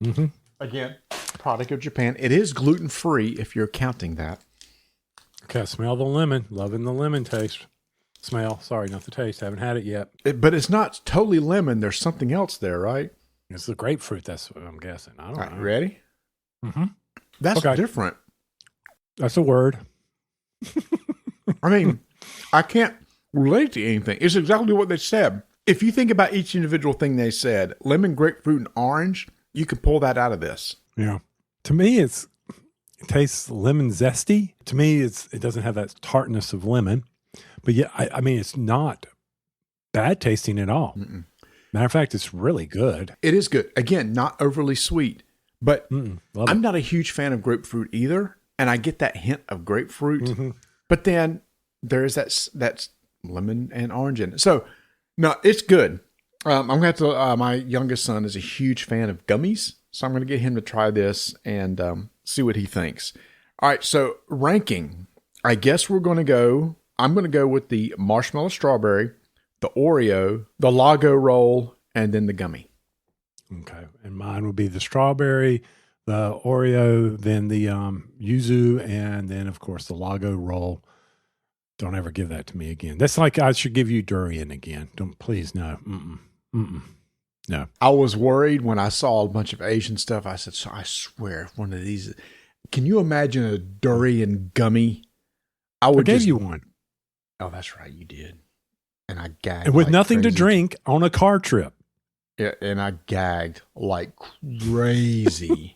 S7: Mm-hmm.
S5: Again, product of Japan. It is gluten free if you're counting that.
S7: Okay, smell the lemon. Loving the lemon taste. Smell. Sorry, not the taste. Haven't had it yet.
S5: But it's not totally lemon. There's something else there, right?
S7: It's the grapefruit. That's what I'm guessing. I don't know.
S5: Ready?
S7: Mm-hmm.
S5: That's different.
S7: That's a word.
S5: I mean, I can't relate to anything. It's exactly what they said. If you think about each individual thing they said, lemon, grapefruit, and orange, you can pull that out of this.
S7: Yeah. To me, it tastes lemon zesty. To me, it doesn't have that tartness of lemon. But yeah, I mean, it's not bad tasting at all.
S5: Mm-mm.
S7: Matter of fact, it's really good.
S5: It is good. Again, not overly sweet. But I'm not a huge fan of grapefruit either. And I get that hint of grapefruit. Mm-hmm. But then there is that lemon and orange in it. So, no, it's good. I'm going to have to, my youngest son is a huge fan of gummies. So I'm going to get him to try this and see what he thinks. All right, so ranking. I guess I'm going to go with the marshmallow strawberry, the Oreo, the Lago roll, and then the gummy.
S7: Okay. And mine would be the strawberry, the Oreo, then the yuzu, and then, of course, the Lago roll. Don't ever give that to me again. That's like I should give you durian again. Please, no. No.
S5: I was worried when I saw a bunch of Asian stuff. I said, so I swear, one of these. Can you imagine a durian gummy? I
S7: gave you one.
S5: Oh, that's right. You did. And I gagged.
S7: And with nothing to drink on a car trip.
S5: Yeah, and I gagged like crazy.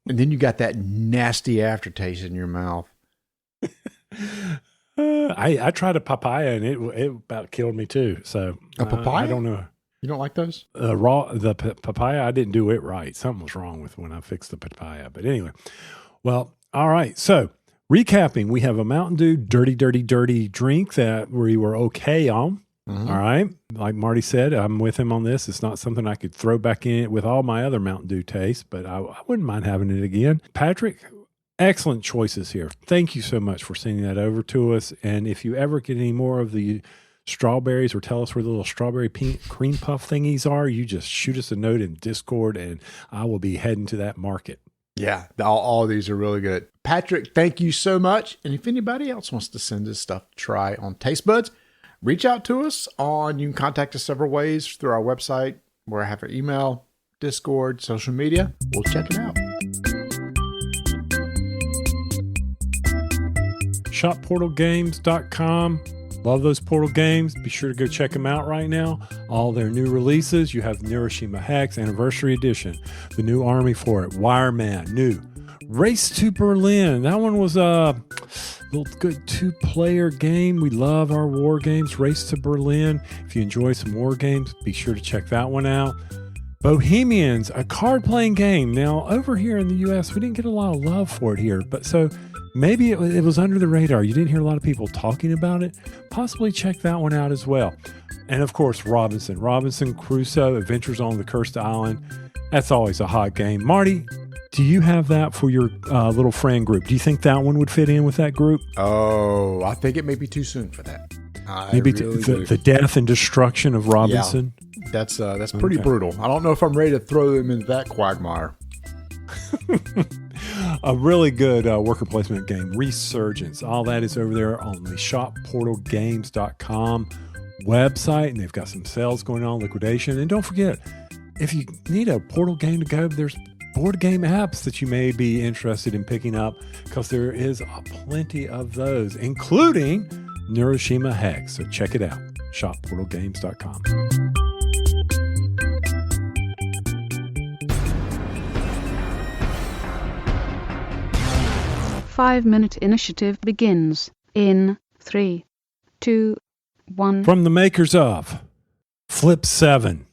S5: And then you got that nasty aftertaste in your mouth.
S7: I tried a papaya and it about killed me too. So
S5: a papaya?
S7: I don't know.
S5: You don't like those?
S7: The papaya, I didn't do it right. Something was wrong with when I fixed the papaya. But anyway, well, all right. So recapping, we have a Mountain Dew dirty drink that we were okay on. Mm-hmm. All right. Like Marty said, I'm with him on this. It's not something I could throw back in it with all my other Mountain Dew tastes, but I wouldn't mind having it again. Patrick, excellent choices here. Thank you so much for sending that over to us. And if you ever get any more of the strawberries or tell us where the little strawberry cream puff thingies are, you just shoot us a note in Discord and I will be heading to that market.
S5: Yeah, all these are really good. Patrick, thank you so much. And if anybody else wants to send us stuff to try on Taste Buds, reach out to us you can contact us several ways through our website where I have our email, Discord, social media. We'll check it out.
S7: ShopPortalGames.com. Love those Portal games. Be sure to go check them out right now. All their new releases. You have Neuroshima Hex Anniversary Edition, the new army for it, Wireman, new. Race to Berlin. That one was a little good 2-player game. We love our war games. Race to Berlin. If you enjoy some war games, be sure to check that one out. Bohemians, a card-playing game. Now, over here in the U.S., we didn't get a lot of love for it here, but so maybe it was under the radar. You didn't hear a lot of people talking about it. Possibly check that one out as well. And, of course, Robinson Crusoe, Adventures on the Cursed Island. That's always a hot game. Marty, do you have that for your little friend group? Do you think that one would fit in with that group?
S5: Oh, I think it may be too soon for that.
S7: Maybe the death and destruction of Robinson.
S5: Yeah, that's pretty brutal. I don't know if I'm ready to throw them into that quagmire.
S7: A really good worker placement game, Resurgence. All that is over there on the shopportalgames.com website, and they've got some sales going on, liquidation. And don't forget, if you need a Portal game to go, there's board game apps that you may be interested in picking up because there is plenty of those, including Neuroshima Hex. So check it out, shopportalgames.com.
S1: Five-minute initiative begins in 3, 2, 1.
S7: From the makers of Flip 7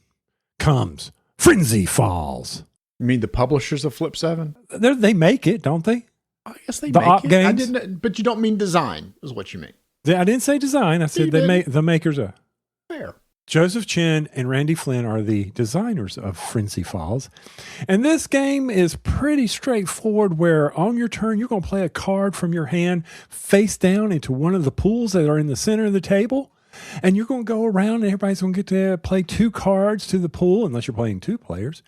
S7: comes Frenzy Falls.
S5: You mean the publishers of Flip 7?
S7: They make it, don't they?
S5: I guess they
S7: the
S5: make
S7: op
S5: it.
S7: Games?
S5: I didn't, but you don't mean design, is what you mean.
S7: I didn't say design. I said they make the makers of.
S5: Fair.
S7: Joseph Chin and Randy Flynn are the designers of Frenzy Falls. And this game is pretty straightforward, where on your turn, you're going to play a card from your hand face down into one of the pools that are in the center of the table. And you're going to go around and everybody's going to get to play 2 cards to the pool, unless you're playing 2 players.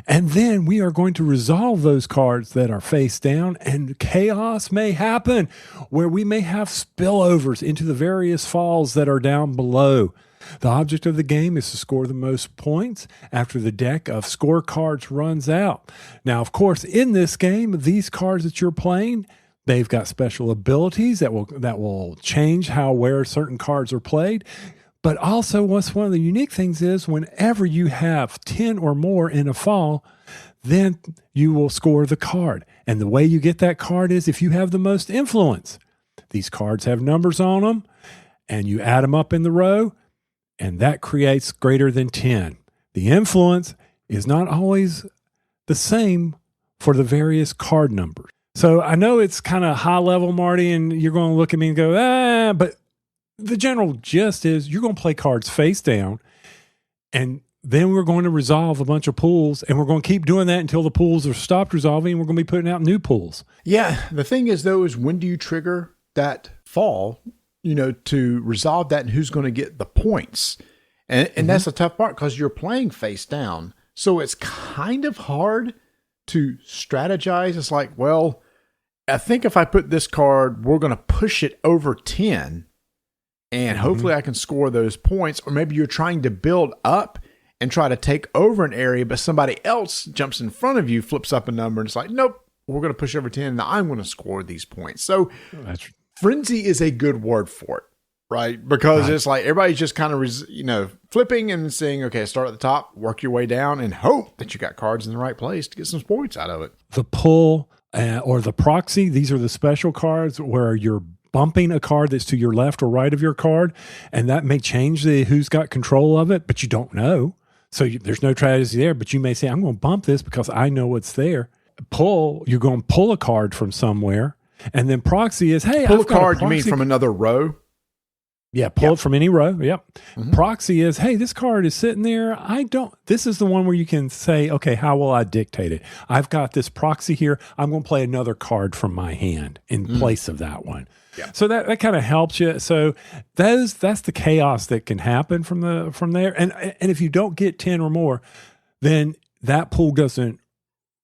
S7: And then we are going to resolve those cards that are face down, and chaos may happen where we may have spillovers into the various falls that are down below. The object of the game is to score the most points after the deck of scorecards runs out. Now, of course, in this game, these cards that you're playing, they've got special abilities that will change where certain cards are played. But also, one of the unique things is whenever you have 10 or more in a fall, then you will score the card. And the way you get that card is if you have the most influence. These cards have numbers on them, and you add them up in the row, and that creates greater than 10. The influence is not always the same for the various card numbers. So I know it's kind of high level, Marty, and you're going to look at me and go, but the general gist is you're going to play cards face down, and then we're going to resolve a bunch of pools, and we're going to keep doing that until the pools are stopped resolving, and we're going to be putting out new pools.
S5: Yeah. The thing is, though, is when do you trigger that fall, to resolve that, and who's going to get the points? And that's the tough part, because you're playing face down. So it's kind of hard to strategize. It's like, well, I think if I put this card, we're going to push it over 10, and hopefully I can score those points. Or maybe you're trying to build up and try to take over an area, but somebody else jumps in front of you, flips up a number, and it's like, nope, we're going to push over 10, and I'm going to score these points. So frenzy is a good word for it, right? Because it's like everybody's just kind of, flipping and saying, okay, start at the top, work your way down, and hope that you got cards in the right place to get some points out of it.
S7: The pull or the proxy, these are the special cards where you're bumping a card that's to your left or right of your card, and that may change who's got control of it, but you don't know. So there's no strategy there, but you may say, I'm going to bump this because I know what's there. Pull, you're going to pull a card from somewhere. And then proxy is, hey,
S5: pull
S7: I've
S5: a card,
S7: got a
S5: you mean from another row?
S7: Yeah, pull it from any row. Yep. Proxy is, hey, this card is sitting there. This is the one where you can say, okay, how will I dictate it? I've got this proxy here. I'm going to play another card from my hand in place of that one. Yeah. So that kind of helps you. So that's the chaos that can happen from there. And if you don't get 10 or more, then that pool doesn't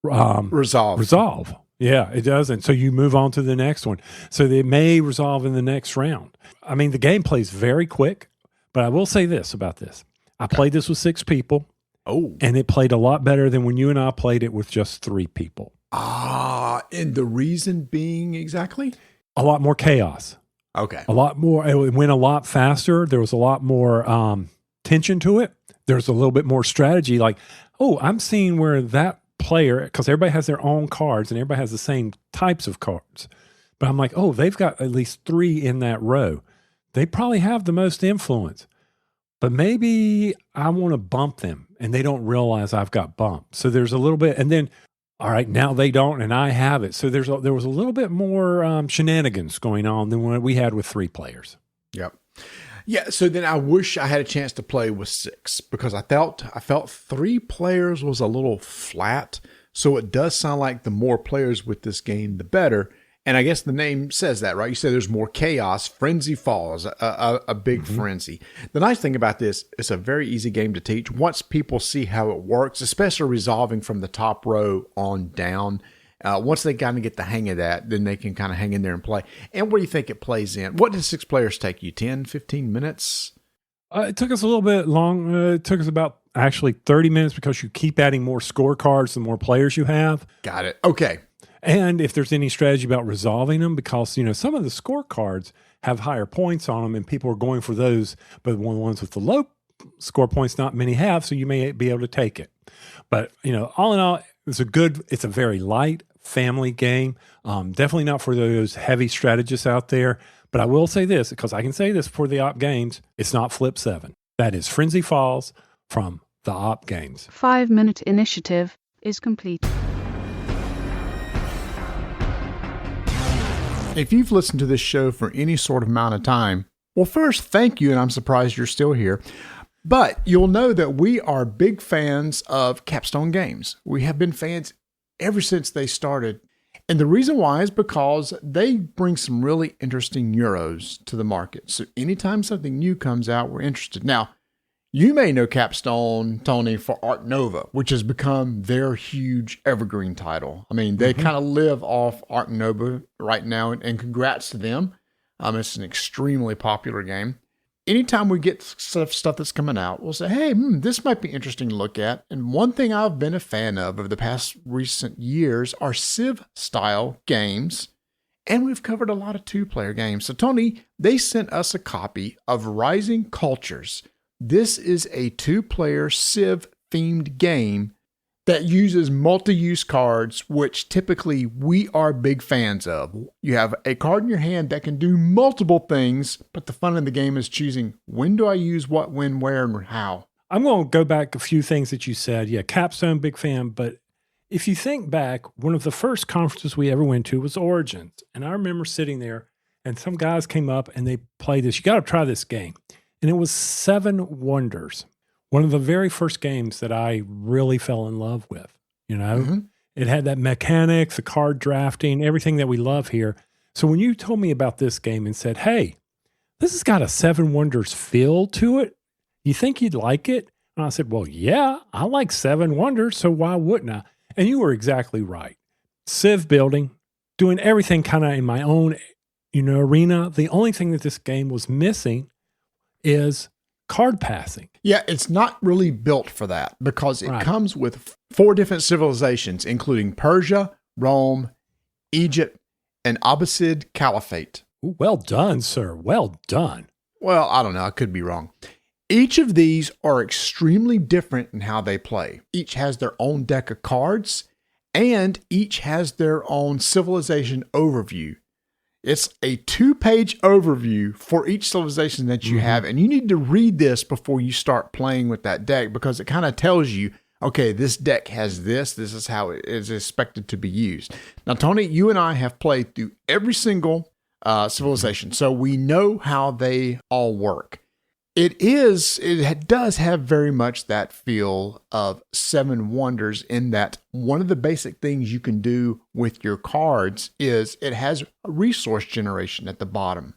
S7: resolve. Yeah, it doesn't. So you move on to the next one. So they may resolve in the next round. I mean, the game plays very quick, but I will say this about this. I played this with 6 people.
S5: Oh.
S7: And it played a lot better than when you and I played it with just 3 people.
S5: And the reason being exactly?
S7: A lot more chaos.
S5: Okay.
S7: A lot more. It went a lot faster. There was a lot more tension to it. There's a little bit more strategy. Like, I'm seeing where that player, because everybody has their own cards and everybody has the same types of cards. But I'm like, they've got at least 3 in that row. They probably have the most influence. But maybe I want to bump them and they don't realize I've got bumped. So there's a little bit, and then, all right, now they don't and I have it. So there was a little bit more shenanigans going on than what we had with 3 players.
S5: Yep. Yeah, so then I wish I had a chance to play with 6 because I felt 3 players was a little flat. So it does sound like the more players with this game, the better. And I guess the name says that, right? You say there's more chaos. Frenzy Falls, a big frenzy. The nice thing about this, it's a very easy game to teach. Once people see how it works, especially resolving from the top row on down, once they kind of get the hang of that, then they can kind of hang in there and play. And what do you think it plays in? What did 6 players take you? 10, 15 minutes?
S7: It took us a little bit long. It took us about actually 30 minutes because you keep adding more scorecards the more players you have.
S5: Got it. Okay.
S7: And if there's any strategy about resolving them, because, some of the scorecards have higher points on them and people are going for those, but the ones with the low score points, not many have, so you may be able to take it. But, all in all, it's a very light family game. Definitely not for those heavy strategists out there. But I will say this, because I can say this for the Op Games, it's not Flip 7. That is Frenzy Falls from the Op Games.
S1: 5-minute initiative is complete.
S5: If you've listened to this show for any sort of amount of time, well, first, thank you, and I'm surprised you're still here. But you'll know that we are big fans of Capstone games. We have been fans ever since they started. And the reason why is because they bring some really interesting Euros to the market. So anytime something new comes out, we're interested. Now, you may know Capstone, Tony, for Art Nova, which has become their huge evergreen title. I mean, they kind of live off Art Nova right now, and congrats to them. It's an extremely popular game. Anytime we get stuff that's coming out, we'll say, hey, this might be interesting to look at. And one thing I've been a fan of over the past recent years are Civ-style games. And we've covered a lot of two-player games. So, Tony, they sent us a copy of Rising Cultures. This is a two-player Civ-themed game that uses multi-use cards, which typically we are big fans of. You have a card in your hand that can do multiple things, but the fun in the game is choosing when do I use what, when, where, and how.
S7: I'm going to go back a few things that you said. Yeah, Capstone, big fan. But if you think back, one of the first conferences we ever went to was Origins. And I remember sitting there and some guys came up and they played this. You got to try this game. And it was 7 Wonders. One of the very first games that I really fell in love with, you know, It had that mechanics, the card drafting, everything that we love here. So when you told me about this game and said, hey, this has got a 7 Wonders feel to it, you think you'd like it? And I said, well, yeah, I like 7 Wonders, so why wouldn't I? And you were exactly right. Civ building, doing everything kind of in my own, arena. The only thing that this game was missing is card passing.
S5: Yeah, it's not really built for that because it comes with 4 different civilizations, including Persia, Rome, Egypt, and Abbasid Caliphate.
S7: Ooh, well done, sir. Well done.
S5: Well, I don't know. I could be wrong. Each of these are extremely different in how they play. Each has their own deck of cards, and each has their own civilization overview. It's a 2-page overview for each civilization that you have, and you need to read this before you start playing with that deck because it kind of tells you, okay, this deck has this is how it is expected to be used. Now, Tony, you and I have played through every single civilization, so we know how they all work. It does have very much that feel of 7 Wonders in that one of the basic things you can do with your cards is it has a resource generation at the bottom.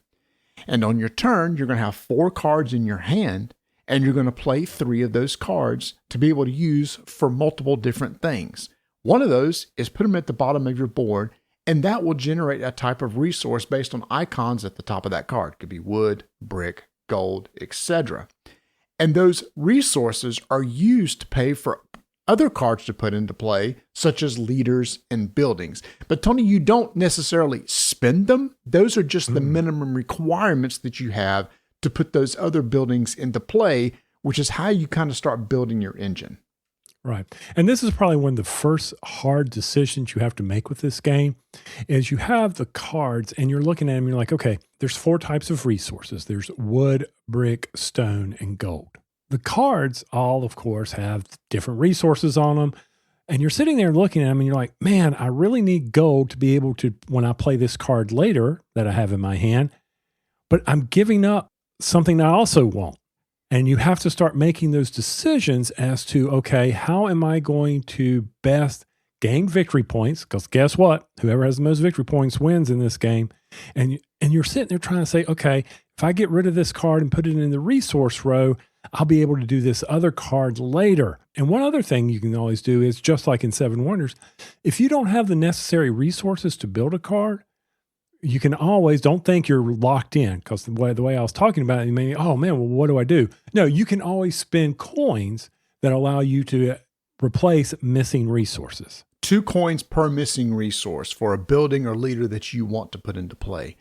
S5: And on your turn, you're going to have 4 cards in your hand, and you're going to play 3 of those cards to be able to use for multiple different things. One of those is put them at the bottom of your board, and that will generate a type of resource based on icons at the top of that card. It could be wood, brick, gold, etc. And those resources are used to pay for other cards to put into play, such as leaders and buildings. But Tony, you don't necessarily spend them. Those are just the minimum requirements that you have to put those other buildings into play, which is how you kind of start building your engine.
S7: Right. And this is probably one of the first hard decisions you have to make with this game is you have the cards and you're looking at them and you're like, okay, there's 4 types of resources. There's wood, brick, stone, and gold. The cards all, of course, have different resources on them. And you're sitting there looking at them and you're like, man, I really need gold to be able to, when I play this card later that I have in my hand, but I'm giving up something I also want. And you have to start making those decisions as to, okay, how am I going to best gain victory points? Because guess what? Whoever has the most victory points wins in this game. And you're sitting there trying to say, okay, if I get rid of this card and put it in the resource row, I'll be able to do this other card later. And one other thing you can always do is just like in 7 Wonders, if you don't have the necessary resources to build a card, you can always, don't think you're locked in because the way I was talking about it, you may, oh man, well, what do I do? No, you can always spend coins that allow you to replace missing resources.
S5: 2 coins per missing resource for a building or leader that you want to put into play.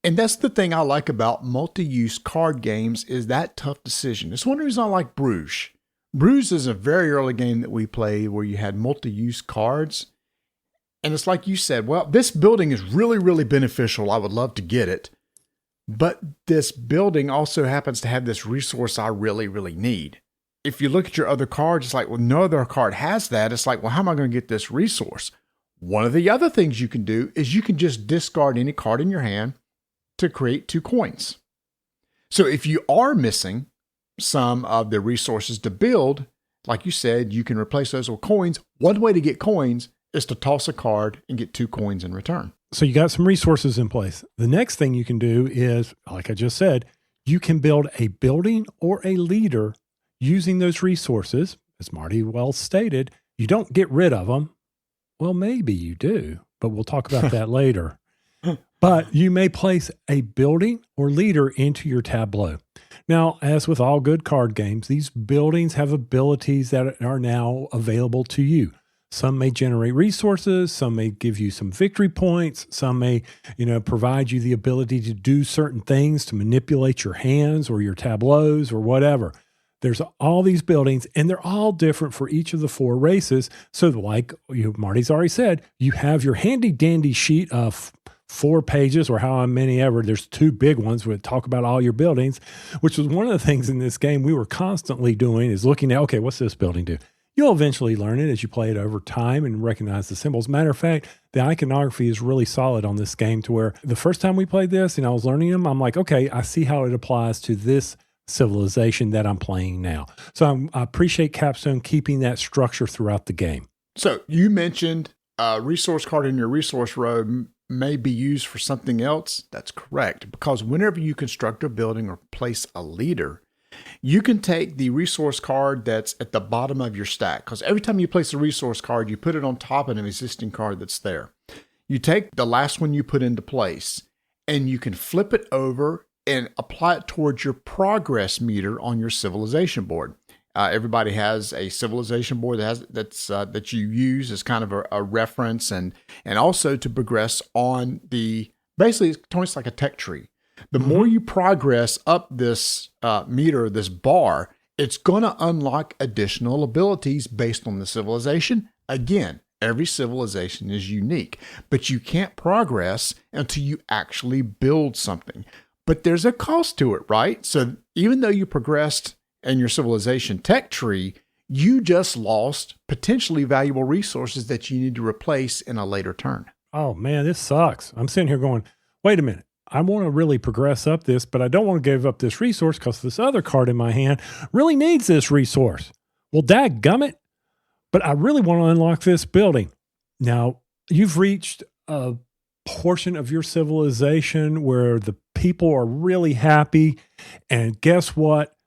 S5: And that's the thing I like about multi-use card games is that tough decision. It's one reason I like Bruges. Bruges is a very early game that we played where you had multi-use cards. And it's like you said, well, this building is really, really beneficial. I would love to get it. But this building also happens to have this resource I really, really need. If you look at your other cards, it's like, well, no other card has that. It's like, well, how am I going to get this resource? One of the other things you can do is you can just discard any card in your hand to create 2 coins. So if you are missing some of the resources to build, like you said, you can replace those with coins. One way to get coins is to toss a card and get 2 coins in return.
S7: So you got some resources in place. The next thing you can do is, like I just said, you can build a building or a leader using those resources. As Marty well stated, you don't get rid of them. Well, maybe you do, but we'll talk about that later. But you may place a building or leader into your tableau. Now, as with all good card games, these buildings have abilities that are now available to you. Some may generate resources, some may give you some victory points, some may, provide you the ability to do certain things to manipulate your hands or your tableaus or whatever. There's all these buildings, and they're all different for each of the 4 races. So like Marty's already said, you have your handy dandy sheet of 4 pages or how many ever. There's 2 big ones that talk about all your buildings, which was one of the things in this game we were constantly doing is looking at, okay, what's this building do? You'll eventually learn it as you play it over time and recognize the symbols. Matter of fact, the iconography is really solid on this game to where the first time we played this and I was learning them, I'm like, okay, I see how it applies to this civilization that I'm playing now. So I appreciate Capstone keeping that structure throughout the game.
S5: So you mentioned a resource card in your resource row may be used for something else. That's correct, because whenever you construct a building or place a leader, you can take the resource card that's at the bottom of your stack, because every time you place a resource card, you put it on top of an existing card that's there. You take the last one you put into place and you can flip it over and apply it towards your progress meter on your civilization board. Everybody has a civilization board that you use as kind of a reference and also to progress on basically it's almost like a tech tree. The more you progress up this meter, this bar, it's going to unlock additional abilities based on the civilization. Again, every civilization is unique, but you can't progress until you actually build something. But there's a cost to it, right? So even though you progressed in your civilization tech tree, you just lost potentially valuable resources that you need to replace in a later turn.
S7: Oh man, this sucks. I'm sitting here going, wait a minute. I want to really progress up this, but I don't want to give up this resource because this other card in my hand really needs this resource. Well, dadgummit, but I really want to unlock this building. Now, you've reached a portion of your civilization where the people are really happy, and guess what?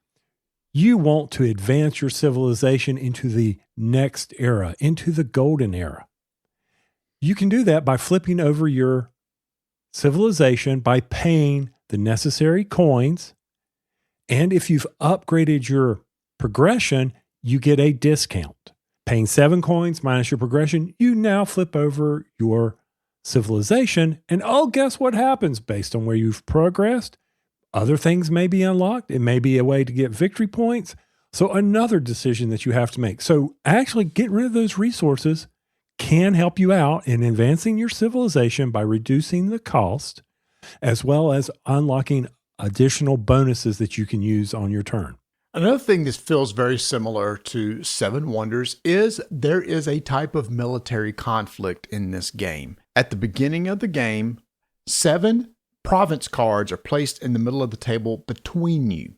S7: You want to advance your civilization into the next era, into the golden era. You can do that by flipping over your civilization by paying the necessary coins. And if you've upgraded your progression, you get a discount. Paying 7 coins minus your progression, you now flip over your civilization. And guess what happens based on where you've progressed? Other things may be unlocked. It may be a way to get victory points. So another decision that you have to make. So actually getting rid of those resources can help you out in advancing your civilization by reducing the cost, as well as unlocking additional bonuses that you can use on your turn.
S5: Another thing that feels very similar to Seven Wonders is there is a type of military conflict in this game. At the beginning of the game, 7 province cards are placed in the middle of the table between you.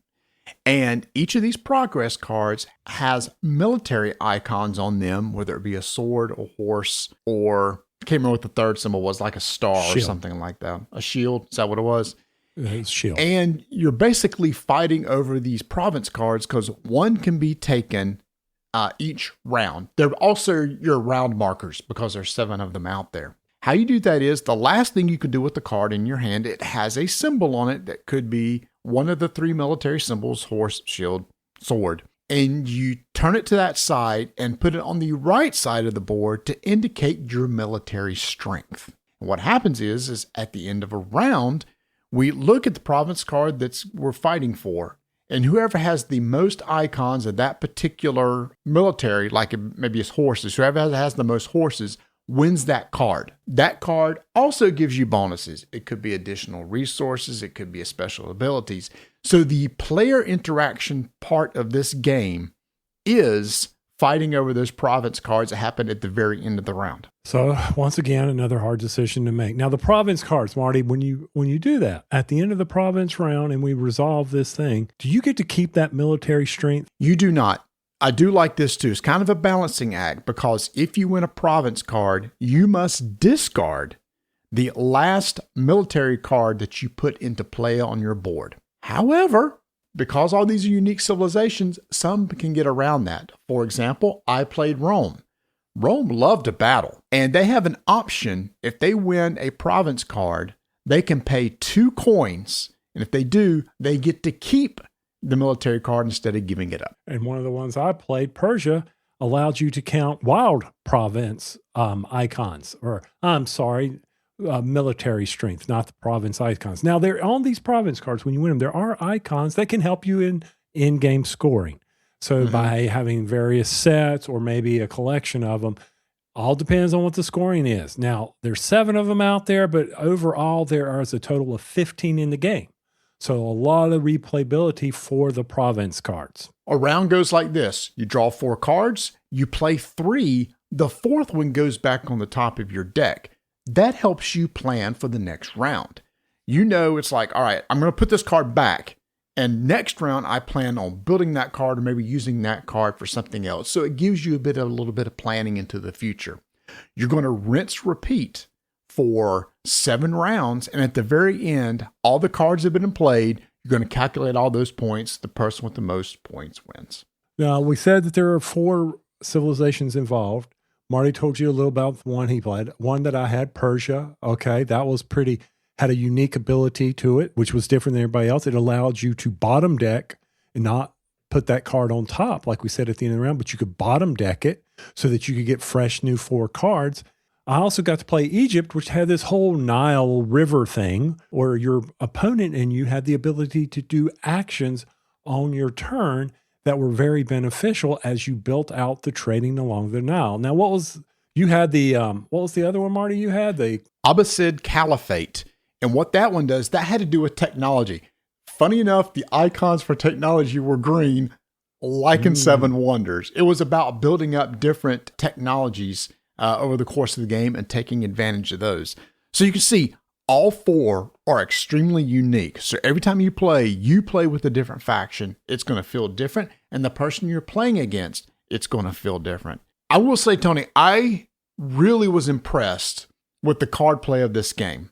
S5: And each of these progress cards has military icons on them, whether it be a sword, a horse, or I can't remember what the third symbol was, like a star or something like that. A shield, is that what it was?
S7: It's shield.
S5: And you're basically fighting over these province cards because one can be taken each round. They're also your round markers because there's 7 of them out there. How you do that is the last thing you can do with the card in your hand, it has a symbol on it that could be one of the 3 military symbols, horse, shield, sword. And you turn it to that side and put it on the right side of the board to indicate your military strength. And what happens is at the end of a round, we look at the province card we're fighting for. And whoever has the most icons of that particular military, like maybe it's horses, whoever has the most horses wins that card. That card also gives you bonuses. It could be additional resources. It could be special abilities. So the player interaction part of this game is fighting over those province cards that happened at the very end of the round.
S7: So once again, another hard decision to make. Now the province cards, Marty, when you do that at the end of the province round and we resolve this thing, do you get to keep that military strength?
S5: You do not. I do like this too. It's kind of a balancing act because if you win a province card, you must discard the last military card that you put into play on your board. However, because all these are unique civilizations, some can get around that. For example, I played Rome. Rome loved to battle, and they have an option. If they win a province card, they can pay 2 coins, and if they do, they get to keep the military card instead of giving it up.
S7: And one of the ones I played, Persia, allowed you to count wild province icons, military strength, not the province icons. Now, there on these province cards, when you win them, there are icons that can help you in-game scoring. So by having various sets or maybe a collection of them, all depends on what the scoring is. Now, there's 7 of them out there, but overall there is a total of 15 in the game. So a lot of replayability for the province cards.
S5: A round goes like this. You draw 4 cards, you play 3, the 4th one goes back on the top of your deck. That helps you plan for the next round. You know, it's like, all right, I'm going to put this card back. And next round, I plan on building that card or maybe using that card for something else. So it gives you a little bit of planning into the future. You're going to rinse, repeat for 7 rounds. And at the very end, all the cards have been played. You're going to calculate all those points. The person with the most points wins.
S7: Now, we said that there are 4 civilizations involved. Marty told you a little about the one he played. One that I had, Persia. Okay, that was had a unique ability to it, which was different than everybody else. It allowed you to bottom deck and not put that card on top, like we said at the end of the round, but you could bottom deck it so that you could get fresh new 4 cards. I also got to play Egypt, which had this whole Nile River thing where your opponent and you had the ability to do actions on your turn that were very beneficial as you built out the trading along the Nile. Now, what was the other one, Marty? You had the
S5: Abbasid Caliphate. And what that one does, that had to do with technology. Funny enough, the icons for technology were green, like in 7 Wonders. It was about building up different technologies over the course of the game and taking advantage of those. So you can see all 4 are extremely unique. So every time you play with a different faction. It's going to feel different. And the person you're playing against, it's going to feel different. I will say, Tony, I really was impressed with the card play of this game.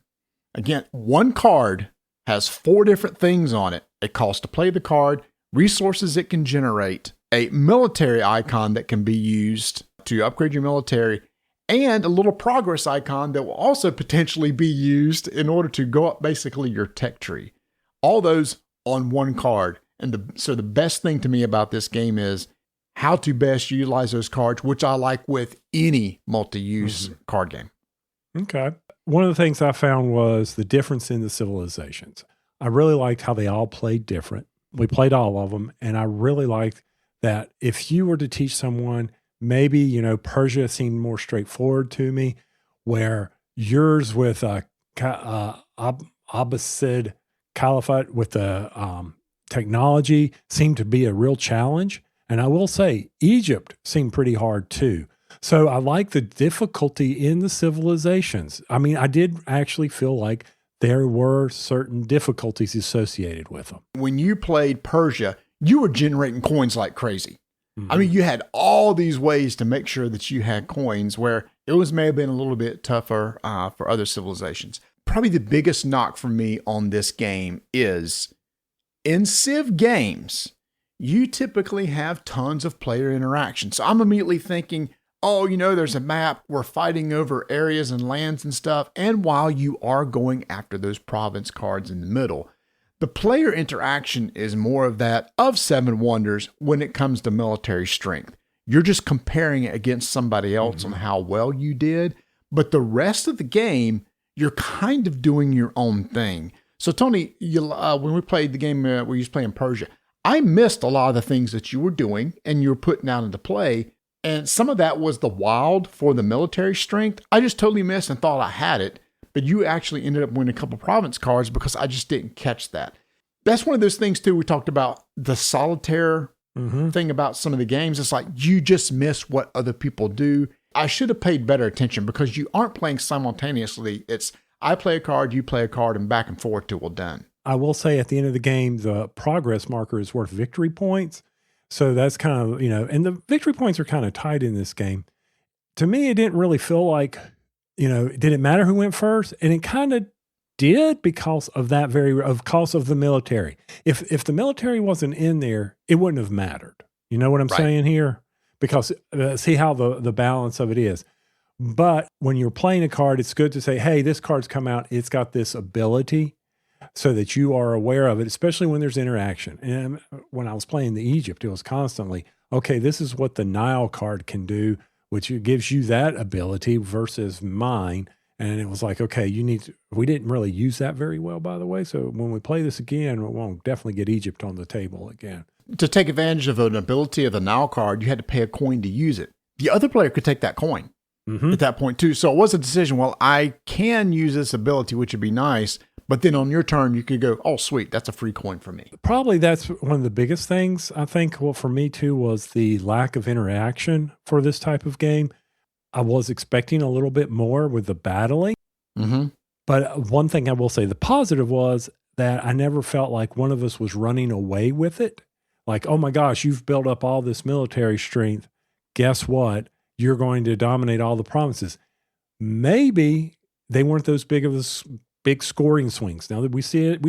S5: Again, 1 card has 4 different things on it. It costs to play the card, resources it can generate, a military icon that can be used to upgrade your military, and a little progress icon that will also potentially be used in order to go up basically your tech tree. All those on 1 card. And so the best thing to me about this game is how to best utilize those cards, which I like with any multi-use card game.
S7: Okay. One of the things I found was the difference in the civilizations. I really liked how they all played different. We played all of them, and I really liked that if you were to teach someone, maybe, Persia seemed more straightforward to me, where yours with Abbasid Caliphate with the technology seemed to be a real challenge. And I will say, Egypt seemed pretty hard too. So I like the difficulty in the civilizations. I mean, I did actually feel like there were certain difficulties associated with them.
S5: When you played Persia, you were generating coins like crazy. I mean, you had all these ways to make sure that you had coins where it may have been a little bit tougher for other civilizations. Probably the biggest knock for me on this game is in Civ games, you typically have tons of player interaction. So I'm immediately thinking, there's a map, we're fighting over areas and lands and stuff. And while you are going after those province cards in the middle, the player interaction is more of that of 7 Wonders when it comes to military strength. You're just comparing it against somebody else on how well you did. But the rest of the game, you're kind of doing your own thing. So Tony, when we played the game where you was playing Persia, I missed a lot of the things that you were doing and you were putting out into play. And some of that was the wild for the military strength. I just totally missed and thought I had it. But you actually ended up winning a couple province cards because I just didn't catch that. That's one of those things too. We talked about the solitaire thing about some of the games. It's like you just miss what other people do. I should have paid better attention because you aren't playing simultaneously. It's I play a card, you play a card, and back and forth till we're done.
S7: I will say at the end of the game, the progress marker is worth victory points. So that's kind of, and the victory points are kind of tight in this game. To me, it didn't really feel like, did it matter who went first? And it kind of did because of that because of the military. If the military wasn't in there, it wouldn't have mattered. You know what I'm saying here? Because see how the balance of it is. But when you're playing a card, it's good to say, hey, this card's come out. It's got this ability so that you are aware of it, especially when there's interaction. And when I was playing the Egypt, it was constantly, okay, this is what the Nile card can do, which gives you that ability versus mine. And it was like, okay, we didn't really use that very well, by the way. So when we play this again, we'll definitely get Egypt on the table again.
S5: To take advantage of an ability of the Nile card, you had to pay a coin to use it. The other player could take that coin at that point too. So it was a decision, well, I can use this ability, which would be nice. But then on your turn, you could go, oh, sweet, that's a free coin for me.
S7: Probably that's one of the biggest things, I think, well, for me too, was the lack of interaction for this type of game. I was expecting a little bit more with the battling. But one thing I will say, the positive was that I never felt like one of us was running away with it. Like, oh my gosh, you've built up all this military strength. Guess what? You're going to dominate all the provinces. Maybe they weren't those big scoring swings. Now that we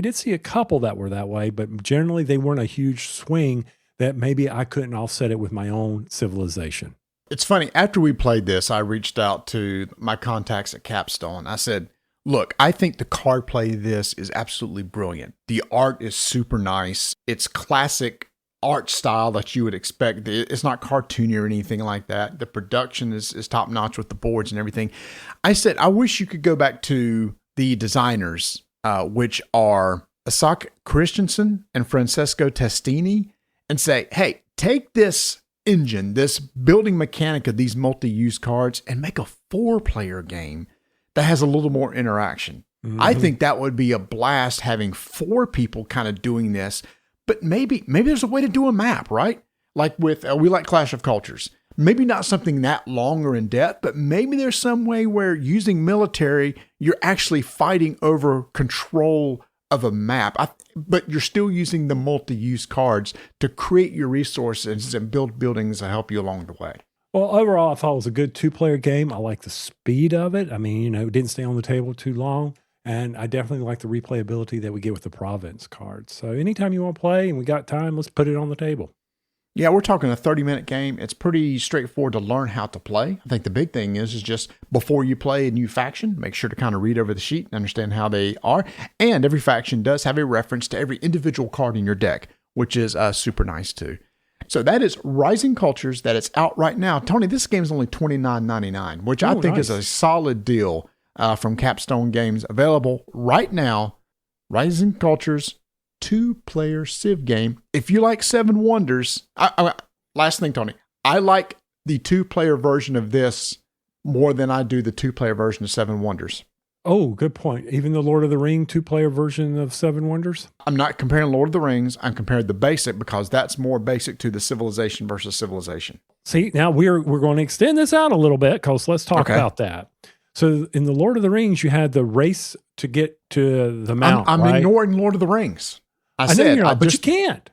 S7: did see a couple that were that way, but generally they weren't a huge swing that maybe I couldn't offset it with my own civilization.
S5: It's funny. After we played this, I reached out to my contacts at Capstone. I said, look, I think the card play of this is absolutely brilliant. The art is super nice. It's classic art style that you would expect. It's not cartoony or anything like that. The production is top notch with the boards and everything. I said, I wish you could go back to the designers, which are Isak Christensen and Francesco Testini, and say, hey, take this engine, this building mechanic of these multi-use cards, and make a 4-player game that has a little more interaction. I think that would be a blast, having 4 people kind of doing this. But maybe there's a way to do a map, right? Like with we like Clash of Cultures. Maybe not something that long or in depth, but maybe there's some way where using military, you're actually fighting over control of a map, but you're still using the multi-use cards to create your resources and build buildings to help you along the way.
S7: Well, overall, I thought it was a good 2-player game. I like the speed of it. I mean, it didn't stay on the table too long. And I definitely like the replayability that we get with the province cards. So anytime you want to play and we got time, let's put it on the table.
S5: Yeah, we're talking a 30-minute game. It's pretty straightforward to learn how to play. I think the big thing is just before you play a new faction, make sure to kind of read over the sheet and understand how they are. And every faction does have a reference to every individual card in your deck, which is super nice too. So that is Rising Cultures. That is out right now. Tony, this game is only $29.99, which I think is a solid deal from Capstone Games. Available right now. Rising Cultures 2-player Civ game. If you like Seven Wonders, last thing, Tony, I like the 2-player version of this more than I do the 2-player version of Seven Wonders.
S7: Oh, good point. Even the Lord of the Ring 2-player version of Seven Wonders?
S5: I'm not comparing Lord of the Rings. I'm comparing the basic because that's more basic to the Civilization versus Civilization.
S7: See, now we're going to extend this out a little bit because let's talk about that. So in the Lord of the Rings, you had the race to get to the mount.
S5: I'm
S7: right?
S5: ignoring Lord of the Rings.
S7: I know you're not, but you can't.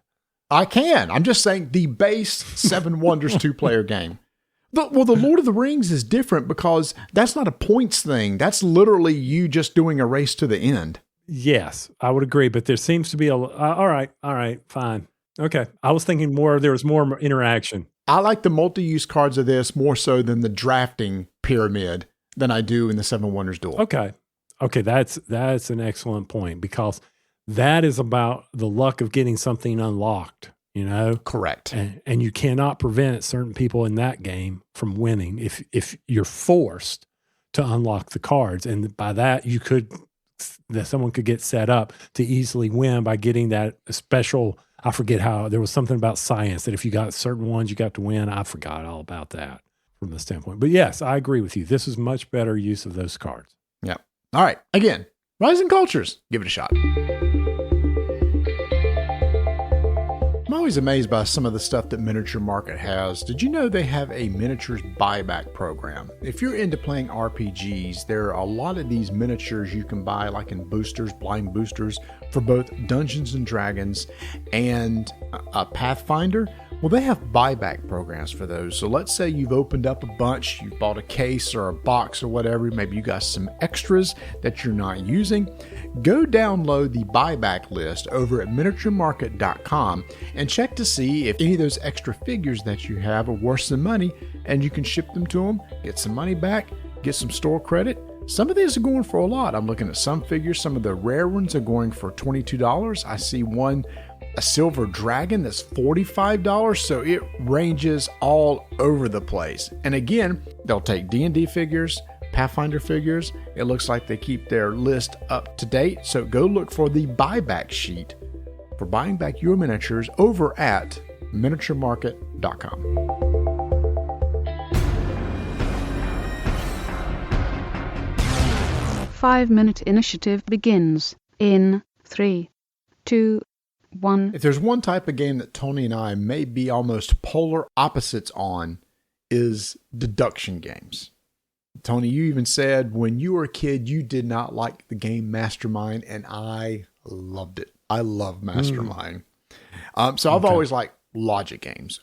S5: I can. I'm just saying the base Seven Wonders 2-player game. Well, the Lord of the Rings is different because that's not a points thing. That's literally you just doing a race to the end.
S7: Yes, I would agree. But there seems to be all right, fine. Okay. I was thinking there was more interaction.
S5: I like the multi-use cards of this more so than the drafting pyramid than I do in the Seven Wonders duel.
S7: Okay. That's an excellent point because that is about the luck of getting something unlocked,
S5: Correct.
S7: And you cannot prevent certain people in that game from winning if you're forced to unlock the cards. And by that, someone could get set up to easily win by getting that special, I forget how, there was something about science that if you got certain ones, you got to win. I forgot all about that from the standpoint. But yes, I agree with you. This is much better use of those cards.
S5: Yeah. All right. Again, Rising Cultures. Give it a shot. always amazed by some of the stuff that Miniature Market has. Did you know they have a miniatures buyback program? If you're into playing RPGs, there are a lot of these miniatures you can buy, like in boosters, blind boosters, for both Dungeons and Dragons and Pathfinder. Well, they have buyback programs for those. So let's say you've opened up a bunch, you've bought a case or a box or whatever, maybe you got some extras that you're not using. Go download the buyback list over at miniaturemarket.com and check to see if any of those extra figures that you have are worth some money, and you can ship them to them, get some money back, get some store credit. Some of these are going for a lot. I'm looking at some figures. Some of the rare ones are going for $22. I see one, a silver dragon, that's $45. So it ranges all over the place. And again, they'll take D&D figures, Pathfinder figures. It looks like they keep their list up to date. So go look for the buyback sheet for buying back your miniatures over at miniaturemarket.com.
S1: Five-minute initiative begins in 3, 2, 1.
S5: If there's one type of game that Tony and I may be almost polar opposites on, is deduction games. Tony, you even said when you were a kid, you did not like the game Mastermind, and I loved it. I love Mastermind. So I've always liked logic games.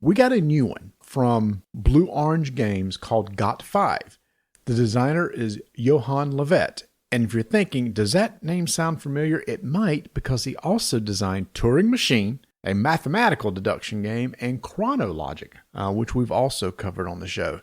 S5: We got a new one from Blue Orange Games called Got 5. The designer is Johan Levet. And if you're thinking, does that name sound familiar? It might, because he also designed Turing Machine, a mathematical deduction game, and Chronologic, which we've also covered on the show.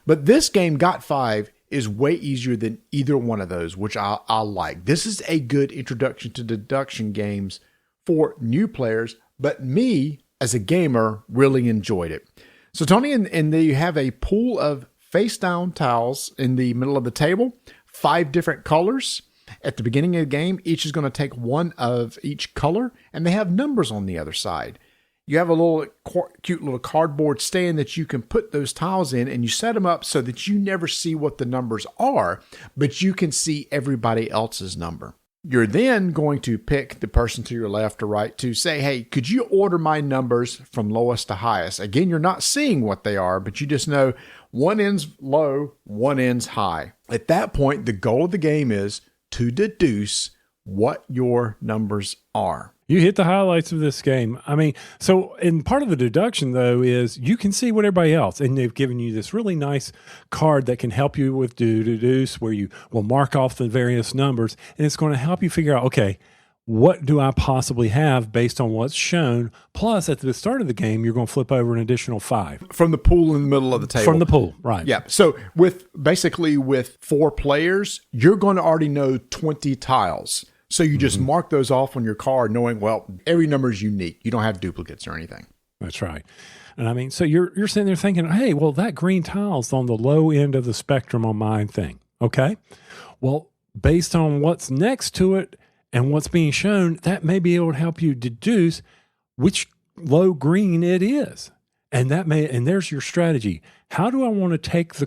S5: But this game, Got 5, is way easier than either one of those, which I like. This is a good introduction to deduction games for new players, but me, as a gamer, really enjoyed it. So Tony, and there you have a pool of face-down tiles in the middle of the table, 5 different colors. At the beginning of the game, each is going to take one of each color, and they have numbers on the other side. You have a little cute little cardboard stand that you can put those tiles in, and you set them up so that you never see what the numbers are, but you can see everybody else's number. You're then going to pick the person to your left or right to say, hey, could you order my numbers from lowest to highest? Again, you're not seeing what they are, but you just know one ends low, one ends high. At that point, the goal of the game is to deduce what your numbers are.
S7: You hit the highlights of this game. I mean, so, and part of the deduction, though, is you can see what everybody else, and they've given you this really nice card that can help you with deduce, where you will mark off the various numbers, and it's going to help you figure out, okay, what do I possibly have based on what's shown? Plus, at the start of the game, you're going to flip over an additional 5.
S5: From the pool in the middle of the table.
S7: From the pool, right.
S5: Yeah. So with 4 players, you're going to already know 20 tiles. So you just mark those off on your card knowing, well, every number is unique. You don't have duplicates or anything.
S7: That's right. And I mean, so you're sitting there thinking, hey, well, that green tile's on the low end of the spectrum on my thing. Okay. Well, based on what's next to it and what's being shown, that may be able to help you deduce which low green it is. And there's your strategy. How do I want to take the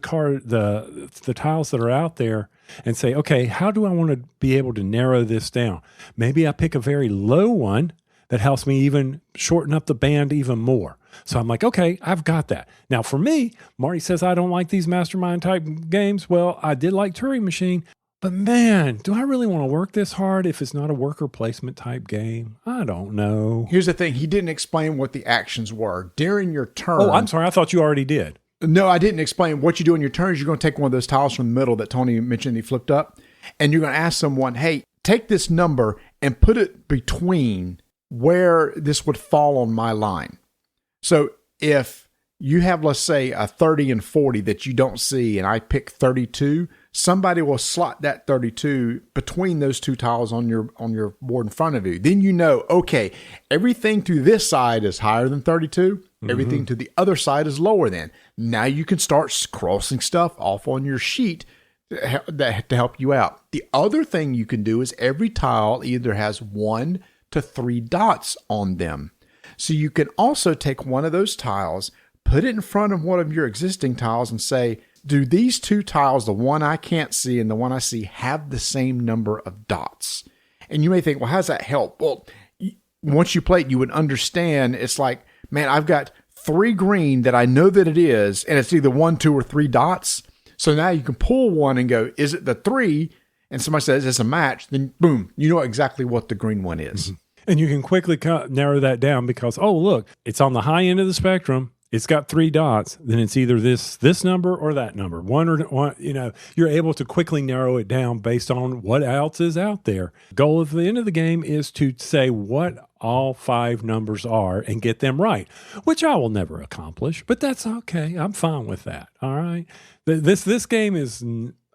S7: tiles that are out there and say, okay, how do I want to be able to narrow this down? Maybe I pick a very low one that helps me even shorten up the band even more. So I'm like, okay, I've got that. Now for me, Marty says I don't like these mastermind type games. Well, I did like Turing Machine, but man, do I really want to work this hard if it's not a worker placement type game? I don't know.
S5: Here's the thing. He didn't explain what the actions were. During your turn.
S7: Oh, I'm sorry. I thought you already did.
S5: No, I didn't explain. What you do in your turn is you're going to take one of those tiles from the middle that Tony mentioned he flipped up, and you're going to ask someone, hey, take this number and put it between where this would fall on my line. So if you have, let's say, a 30 and 40 that you don't see, and I pick 32, somebody will slot that 32 between those two tiles on your board in front of you. Then you know, okay, everything to this side is higher than 32. Everything to the other side is lower than. Now you can start crossing stuff off on your sheet to help you out. The other thing you can do is every tile either has 1 to 3 dots on them. So you can also take one of those tiles, put it in front of one of your existing tiles and say, do these 2 tiles, the one I can't see and the one I see, have the same number of dots? And you may think, well, how does that help? Well, once you play it, you would understand. It's like, man, I've got 3 green that I know that it is, and it's either 1, 2, or 3 dots. So now you can pull one and go, is it the 3? And somebody says it's a match, then boom, you know exactly what the green one is.
S7: Mm-hmm. And you can quickly narrow that down because, oh, look, it's on the high end of the spectrum. It's got 3 dots. Then it's either this number or that number. One or one, you're able to quickly narrow it down based on what else is out there. Goal of the end of the game is to say what all 5 numbers are and get them right, which I will never accomplish, but that's okay. I'm fine with that. All right. This game is,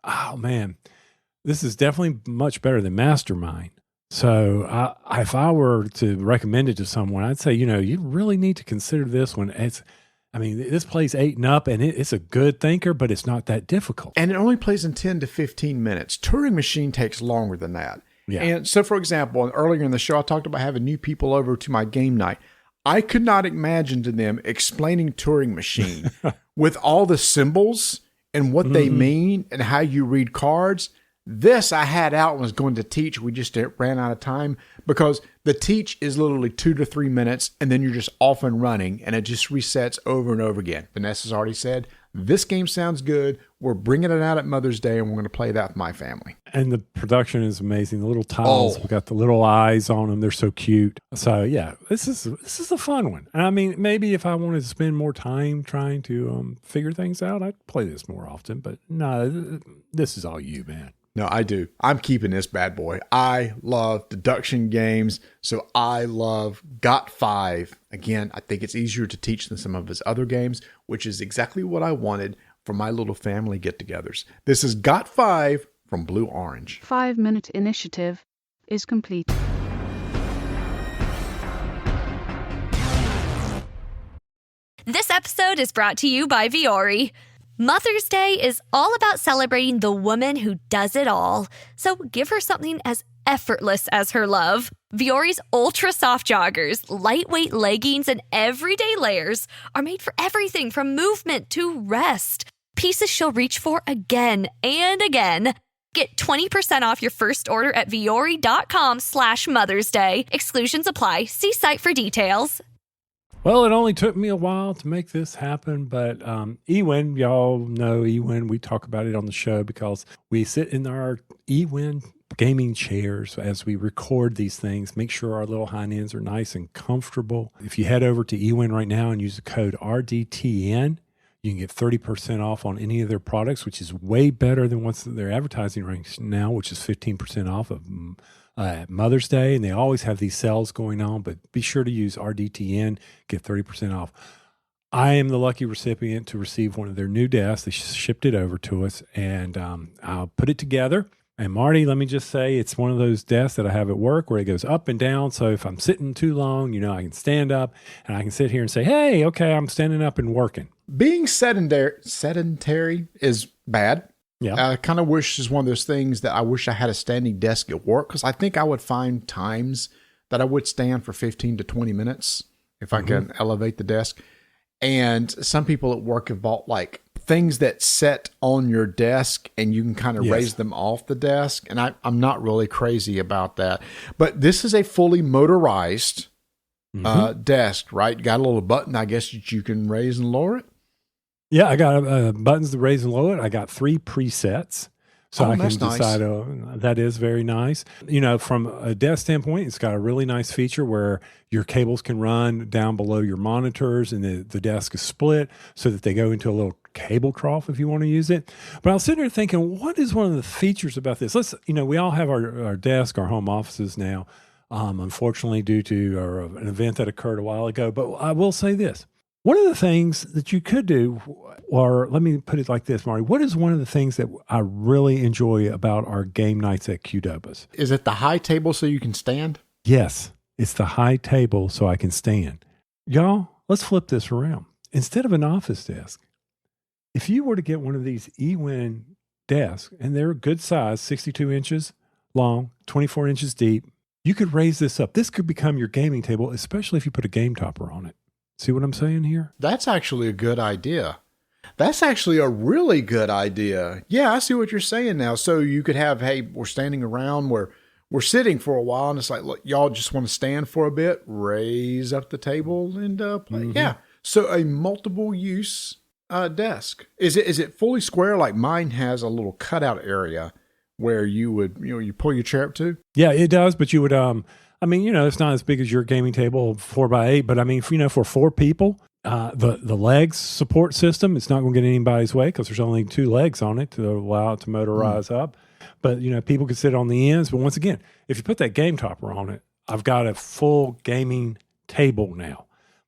S7: oh man, this is definitely much better than Mastermind. So if I were to recommend it to someone, I'd say, you really need to consider this one. This plays 8 and up, and it's a good thinker, but it's not that difficult.
S5: And it only plays in 10 to 15 minutes. Turing Machine takes longer than that.
S7: Yeah.
S5: And so, for example, earlier in the show, I talked about having new people over to my game night. I could not imagine to them explaining Turing Machine with all the symbols and what they mean and how you read cards. This I had out and was going to teach. We just ran out of time because the teach is literally 2 to 3 minutes, and then you're just off and running, and it just resets over and over again. Vanessa's already said, this game sounds good. We're bringing it out at Mother's Day, and we're going to play that with my family.
S7: And the production is amazing. The little tiles, we got the little eyes on them. They're so cute. So yeah, this is a fun one. And I mean, maybe if I wanted to spend more time trying to figure things out, I'd play this more often. But no, this is all you, man.
S5: No, I do. I'm keeping this bad boy. I love deduction games, so I love Got 5. Again, I think it's easier to teach than some of his other games, which is exactly what I wanted for my little family get-togethers. This is Got 5 from Blue Orange.
S1: 5-minute initiative is complete.
S8: This episode is brought to you by Viore. Mother's Day is all about celebrating the woman who does it all. So give her something as effortless as her love. Viore's ultra soft joggers, lightweight leggings, and everyday layers are made for everything from movement to rest. Pieces she'll reach for again and again. Get 20% off your first order at viore.com/Mother's Day. Exclusions apply. See site for details.
S7: Well, it only took me a while to make this happen, but eWin, y'all know eWin. We talk about it on the show because we sit in our eWin gaming chairs as we record these things, make sure our little hind ends are nice and comfortable. If you head over to eWin right now and use the code RDTN, you can get 30% off on any of their products, which is way better than what they're advertising right now, which is 15% off of Mother's Day, and they always have these sales going on, but be sure to use RDTN, get 30% off. I am the lucky recipient to receive one of their new desks. They shipped it over to us, and I'll put it together. And Marty, let me just say, it's one of those desks that I have at work where it goes up and down. So if I'm sitting too long, I can stand up and I can sit here and say, hey, okay, I'm standing up and working.
S5: Being sedentary is bad.
S7: Yeah.
S5: I kind of wish is one of those things that I wish I had a standing desk at work, because I think I would find times that I would stand for 15 to 20 minutes if I can elevate the desk. And some people at work have bought like things that set on your desk and you can kind of raise them off the desk. And I'm not really crazy about that. But this is a fully motorized desk, right? You got a little button, I guess, that you can raise and lower it.
S7: Yeah, I got buttons to raise and lower it. I got 3 presets. So I can decide, that is very nice. From a desk standpoint, it's got a really nice feature where your cables can run down below your monitors and the desk is split so that they go into a little cable trough if you want to use it. But I was sitting there thinking, what is one of the features about this? We all have our desk, our home offices now, unfortunately due to an event that occurred a while ago. But I will say this. One of the things that you could do, or let me put it like this, Marty, what is one of the things that I really enjoy about our game nights at Qdoba's?
S5: Is it the high table so you can stand?
S7: Yes, it's the high table so I can stand. Y'all, let's flip this around. Instead of an office desk, if you were to get one of these eWin desks, and they're good size, 62 inches long, 24 inches deep, you could raise this up. This could become your gaming table, especially if you put a game topper on it. See what I'm saying here?
S5: That's actually a good idea. That's actually a really good idea. Yeah, I see what you're saying now. So you could have, hey, we're standing around, we're we're sitting for a while, and it's like, look, y'all just want to stand for a bit, raise up the table, and play.
S7: Mm-hmm.
S5: Yeah. So a multiple use desk. Is it fully square? Like mine has a little cutout area where you would, you pull your chair up to.
S7: Yeah, it does. But you would, it's not as big as your gaming table, 4x8. But I mean, for 4 people, the legs support system, it's not going to get anybody's way because there's only 2 legs on it to allow it to motorize up. But people can sit on the ends. But once again, if you put that game topper on it, I've got a full gaming table now.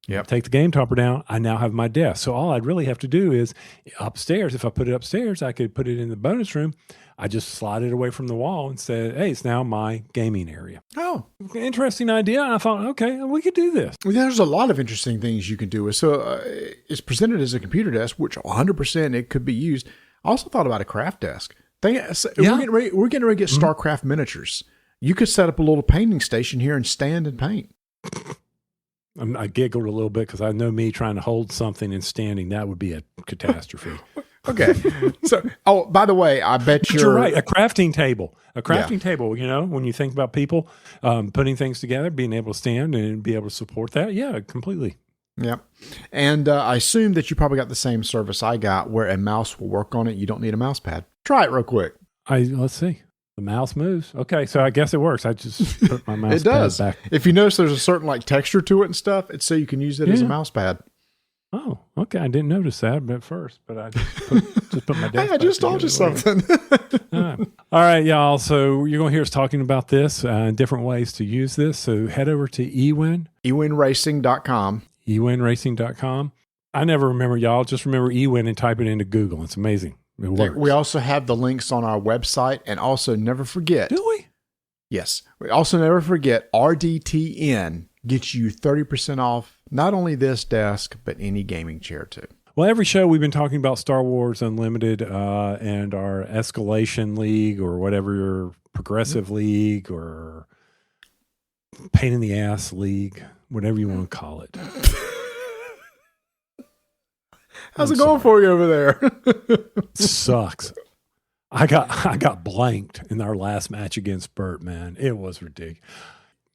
S5: Yep.
S7: Take the game topper down, I now have my desk. So all I'd really have to do is upstairs, if I put it upstairs, I could put it in the bonus room. I just slide it away from the wall and say, hey, it's now my gaming area.
S5: Oh.
S7: Interesting idea. I thought, okay, we could do this.
S5: Well, there's a lot of interesting things you can do. So it's presented as a computer desk, which 100% it could be used. I also thought about a craft desk. We're getting ready to get StarCraft miniatures. You could set up a little painting station here and stand and paint.
S7: I giggled a little bit because I know me trying to hold something and standing, that would be a catastrophe.
S5: Okay. So, by the way, I bet
S7: you're right. A crafting table. Table, when you think about people putting things together, being able to stand and be able to support that. Yeah, completely.
S5: Yeah. And I assume that you probably got the same service I got where a mouse will work on it. You don't need a mouse pad. Try it real quick.
S7: Let's see. The mouse moves. Okay, so I guess it works. I just put my mouse
S5: it does.
S7: pad back.
S5: If you notice there's a certain texture to it and stuff, it's so you can use it as a mouse pad.
S7: Oh, okay. I didn't notice that at first, but I just put my desk
S5: Hey, I just told you something.
S7: All right, y'all. So you're going to hear us talking about this and different ways to use this. So head over to eWin.
S5: eWinRacing.com.
S7: eWinRacing.com. I never remember, y'all. Just remember eWin and type it into Google. It's amazing. It works.
S5: We also have the links on our website, and also never forget.
S7: Do we?
S5: Yes. We also never forget RDTN gets you 30% off not only this desk, but any gaming chair too.
S7: Well, every show we've been talking about Star Wars Unlimited and our Escalation League or whatever your Progressive League or Pain in the Ass League, whatever you want to call it.
S5: How's it going for you over there?
S7: Sucks. I got blanked in our last match against Bert, man. It was ridiculous.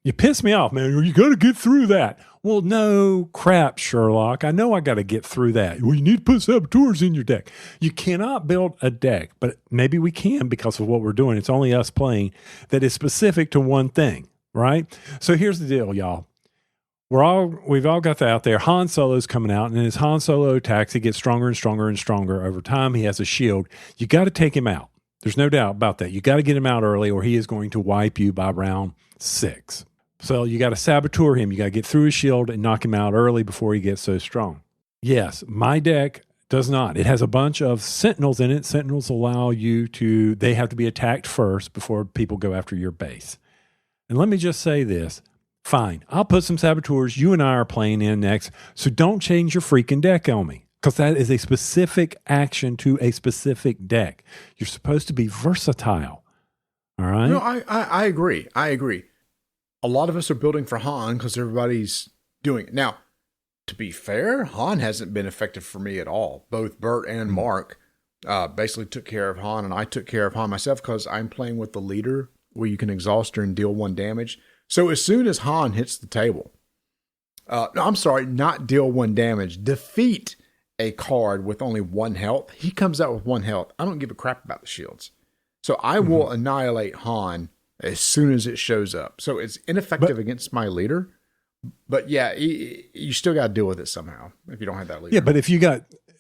S7: You pissed me off, man. You got to get through that. Well, no crap, Sherlock. I know I got to get through that. Well, you need to put saboteurs in your deck. You cannot build a deck, but maybe we can because of what we're doing. It's only us playing that is specific to one thing, right? So here's the deal, y'all. We've all got that out there. Han Solo's coming out, and as Han Solo attacks, he gets stronger and stronger and stronger. Over time, he has a shield. You got to take him out. There's no doubt about that. You got to get him out early, or he is going to wipe you by round 6. So you got to saboteur him. You got to get through his shield and knock him out early before he gets so strong. Yes, my deck does not. It has a bunch of sentinels in it. Sentinels allow they have to be attacked first before people go after your base. And let me just say this. Fine, I'll put some saboteurs. You and I are playing in next. So don't change your freaking deck on me because that is a specific action to a specific deck. You're supposed to be versatile. All right?
S5: No, I agree. A lot of us are building for Han because everybody's doing it. Now, to be fair, Han hasn't been effective for me at all. Both Bert and Mark basically took care of Han, and I took care of Han myself because I'm playing with the leader where you can exhaust her and deal 1 damage. So as soon as Han hits the table, not deal 1 damage, defeat a card with only 1 health, he comes out with 1 health. I don't give a crap about the shields. So I will annihilate Han as soon as it shows up. So it's ineffective against my leader. But yeah, you still got to deal with it somehow if you don't have that leader.
S7: Yeah, but if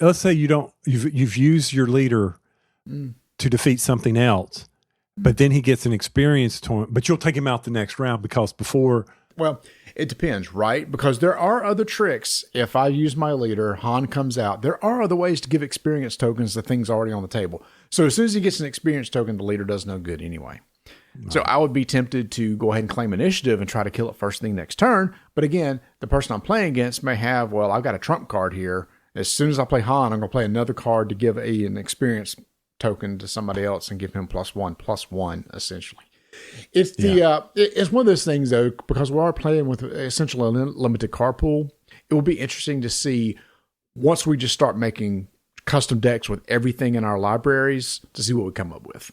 S7: let's say you've used your leader to defeat something else, but then he gets an experience tournament, but you'll take him out the next round because before.
S5: Well, it depends, right? Because there are other tricks. If I use my leader, Han comes out. There are other ways to give experience tokens to things already on the table. So as soon as he gets an experience token, the leader does no good anyway. No. So I would be tempted to go ahead and claim initiative and try to kill it first thing next turn. But again, the person I'm playing against may have, I've got a trump card here. As soon as I play Han, I'm going to play another card to give an experience token to somebody else and give him +1/+1 essentially. It's it's one of those things though, because we are playing with essentially a limited card pool. It will be interesting to see once we just start making custom decks with everything in our libraries to see what we come up with.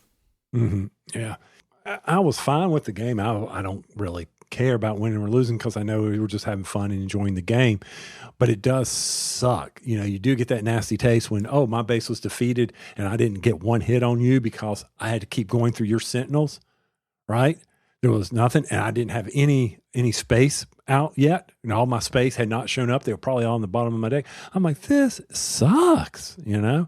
S7: Mm-hmm. Yeah. I was fine with the game. I don't really care about winning or losing because I know we were just having fun and enjoying the game. But it does suck. You know, you do get that nasty taste when, oh, my base was defeated and I didn't get one hit on you because I had to keep going through your sentinels, right? There was nothing, and I didn't have any space out yet. And all my space had not shown up. They were probably all on the bottom of my deck. I'm like, this sucks, you know?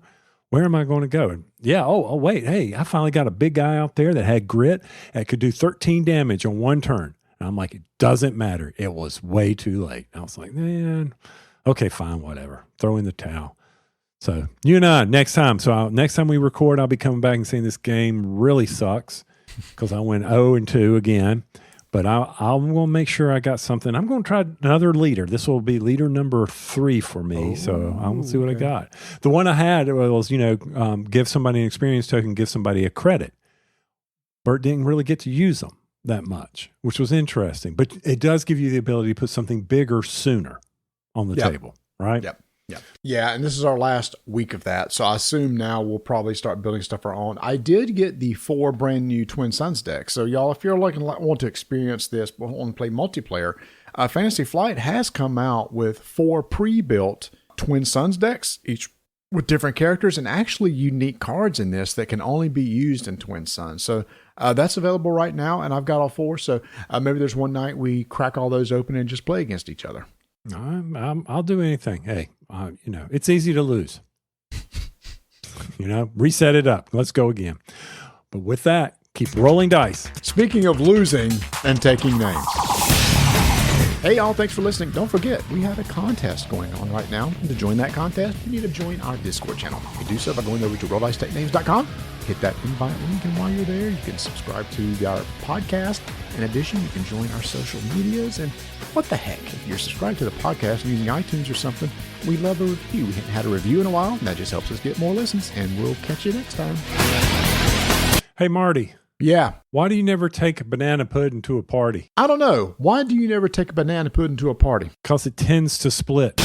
S7: Where am I going to go? And yeah, oh, wait, hey, I finally got a big guy out there that had grit that could do 13 damage on one turn. And I'm like, it doesn't matter. It was way too late. I was like, man, okay, fine, whatever. Throw in the towel. So you and I, next time. So next time we record, I'll be coming back and saying this game really sucks because I went 0-2 again. But I'm going to make sure I got something. I'm going to try another leader. This will be leader number 3 for me. So I'm going to see what I got. The one I had was, give somebody an experience token, give somebody a credit. Bert didn't really get to use them that much, which was interesting. But it does give you the ability to put something bigger sooner on the table, right?
S5: Yep. Yeah, and this is our last week of that, so I assume now we'll probably start building stuff our own. I did get the 4 brand new Twin Suns deck, so y'all, if you're want to experience this but want to play multiplayer, Fantasy Flight has come out with 4 pre-built Twin Suns decks, each with different characters and actually unique cards in this that can only be used in Twin Suns. So that's available right now, and I've got all 4, so maybe there's one night we crack all those open and just play against each other.
S7: I'll do anything. Hey, it's easy to lose. Reset it up. Let's go again. But with that, keep rolling dice.
S5: Speaking of losing and taking names. Hey, y'all, thanks for listening. Don't forget, we have a contest going on right now. And to join that contest, you need to join our Discord channel. You can do so by going over to rolldicetakenames.com. Hit that invite link, and while you're there, you can subscribe to our podcast. In addition, you can join our social medias. And what the heck, if you're subscribed to the podcast using iTunes or something, we love a review. We haven't had a review in a while, and that just helps us get more listens. And we'll catch you next time.
S7: Hey, Marty.
S5: Yeah.
S7: Why do you never take a banana pudding to a party?
S5: I don't know. Why do you never take a banana pudding to a party?
S7: Because it tends to split.